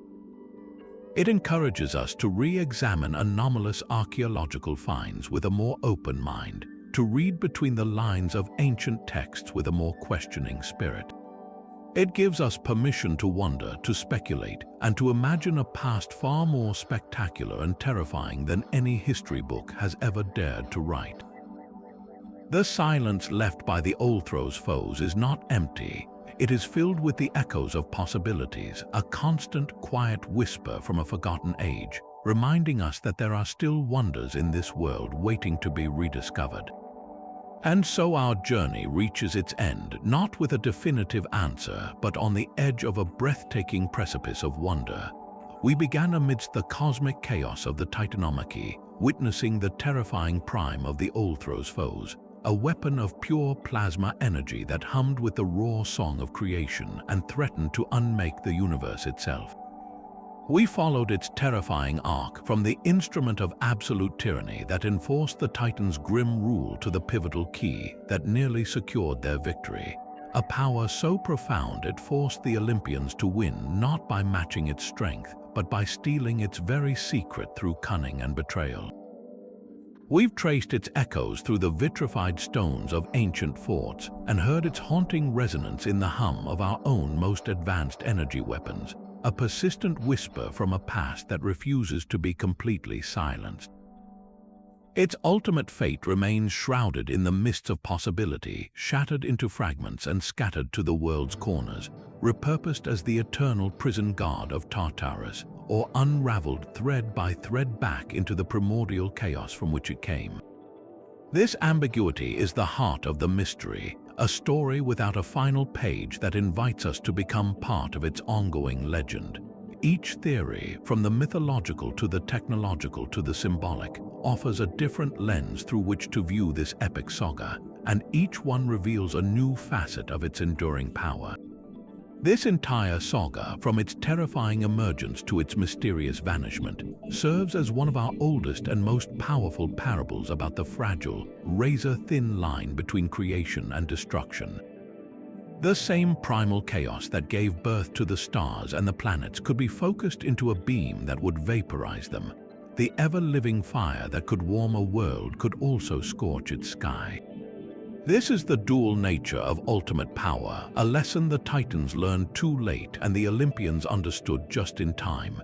It encourages us to re-examine anomalous archaeological finds with a more open mind, to read between the lines of ancient texts with a more questioning spirit. It gives us permission to wonder, to speculate, and to imagine a past far more spectacular and terrifying than any history book has ever dared to write. The silence left by the Olympians' foes is not empty. It is filled with the echoes of possibilities, a constant, quiet whisper from a forgotten age, reminding us that there are still wonders in this world waiting to be rediscovered. And so our journey reaches its end, not with a definitive answer, but on the edge of a breathtaking precipice of wonder. We began amidst the cosmic chaos of the Titanomachy, witnessing the terrifying prime of the Olympians' foes, a weapon of pure plasma energy that hummed with the raw song of creation and threatened to unmake the universe itself. We followed its terrifying arc from the instrument of absolute tyranny that enforced the Titans' grim rule to the pivotal key that nearly secured their victory, a power so profound it forced the Olympians to win not by matching its strength, but by stealing its very secret through cunning and betrayal. We've traced its echoes through the vitrified stones of ancient forts and heard its haunting resonance in the hum of our own most advanced energy weapons, a persistent whisper from a past that refuses to be completely silenced. Its ultimate fate remains shrouded in the mists of possibility, shattered into fragments and scattered to the world's corners, repurposed as the eternal prison guard of Tartarus, or unraveled thread by thread back into the primordial chaos from which it came. This ambiguity is the heart of the mystery, a story without a final page that invites us to become part of its ongoing legend. Each theory, from the mythological to the technological to the symbolic, offers a different lens through which to view this epic saga, and each one reveals a new facet of its enduring power. This entire saga, from its terrifying emergence to its mysterious vanishment, serves as one of our oldest and most powerful parables about the fragile, razor-thin line between creation and destruction. The same primal chaos that gave birth to the stars and the planets could be focused into a beam that would vaporize them. The ever-living fire that could warm a world could also scorch its sky. This is the dual nature of ultimate power, a lesson the Titans learned too late and the Olympians understood just in time.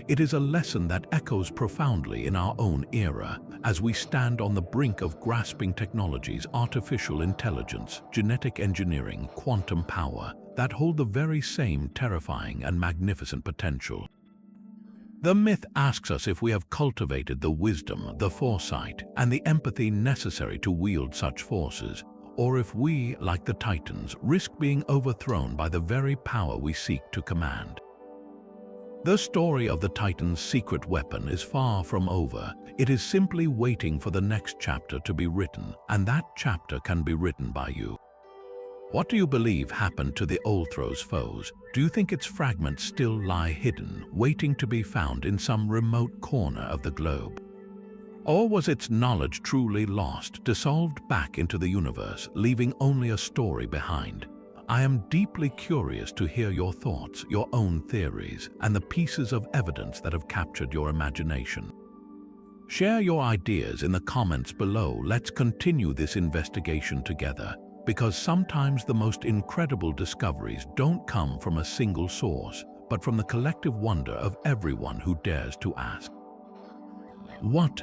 It is a lesson that echoes profoundly in our own era, as we stand on the brink of grasping technologies, artificial intelligence, genetic engineering, quantum power, that hold the very same terrifying and magnificent potential. The myth asks us if we have cultivated the wisdom, the foresight, and the empathy necessary to wield such forces, or if we, like the Titans, risk being overthrown by the very power we seek to command. The story of the Titans' secret weapon is far from over. It is simply waiting for the next chapter to be written, and that chapter can be written by you. What do you believe happened to the Olthro's foes? Do you think its fragments still lie hidden, waiting to be found in some remote corner of the globe? Or was its knowledge truly lost, dissolved back into the universe, leaving only a story behind? I am deeply curious to hear your thoughts, your own theories, and the pieces of evidence that have captured your imagination. Share your ideas in the comments below. Let's continue this investigation together, because sometimes the most incredible discoveries don't come from a single source, but from the collective wonder of everyone who dares to ask. What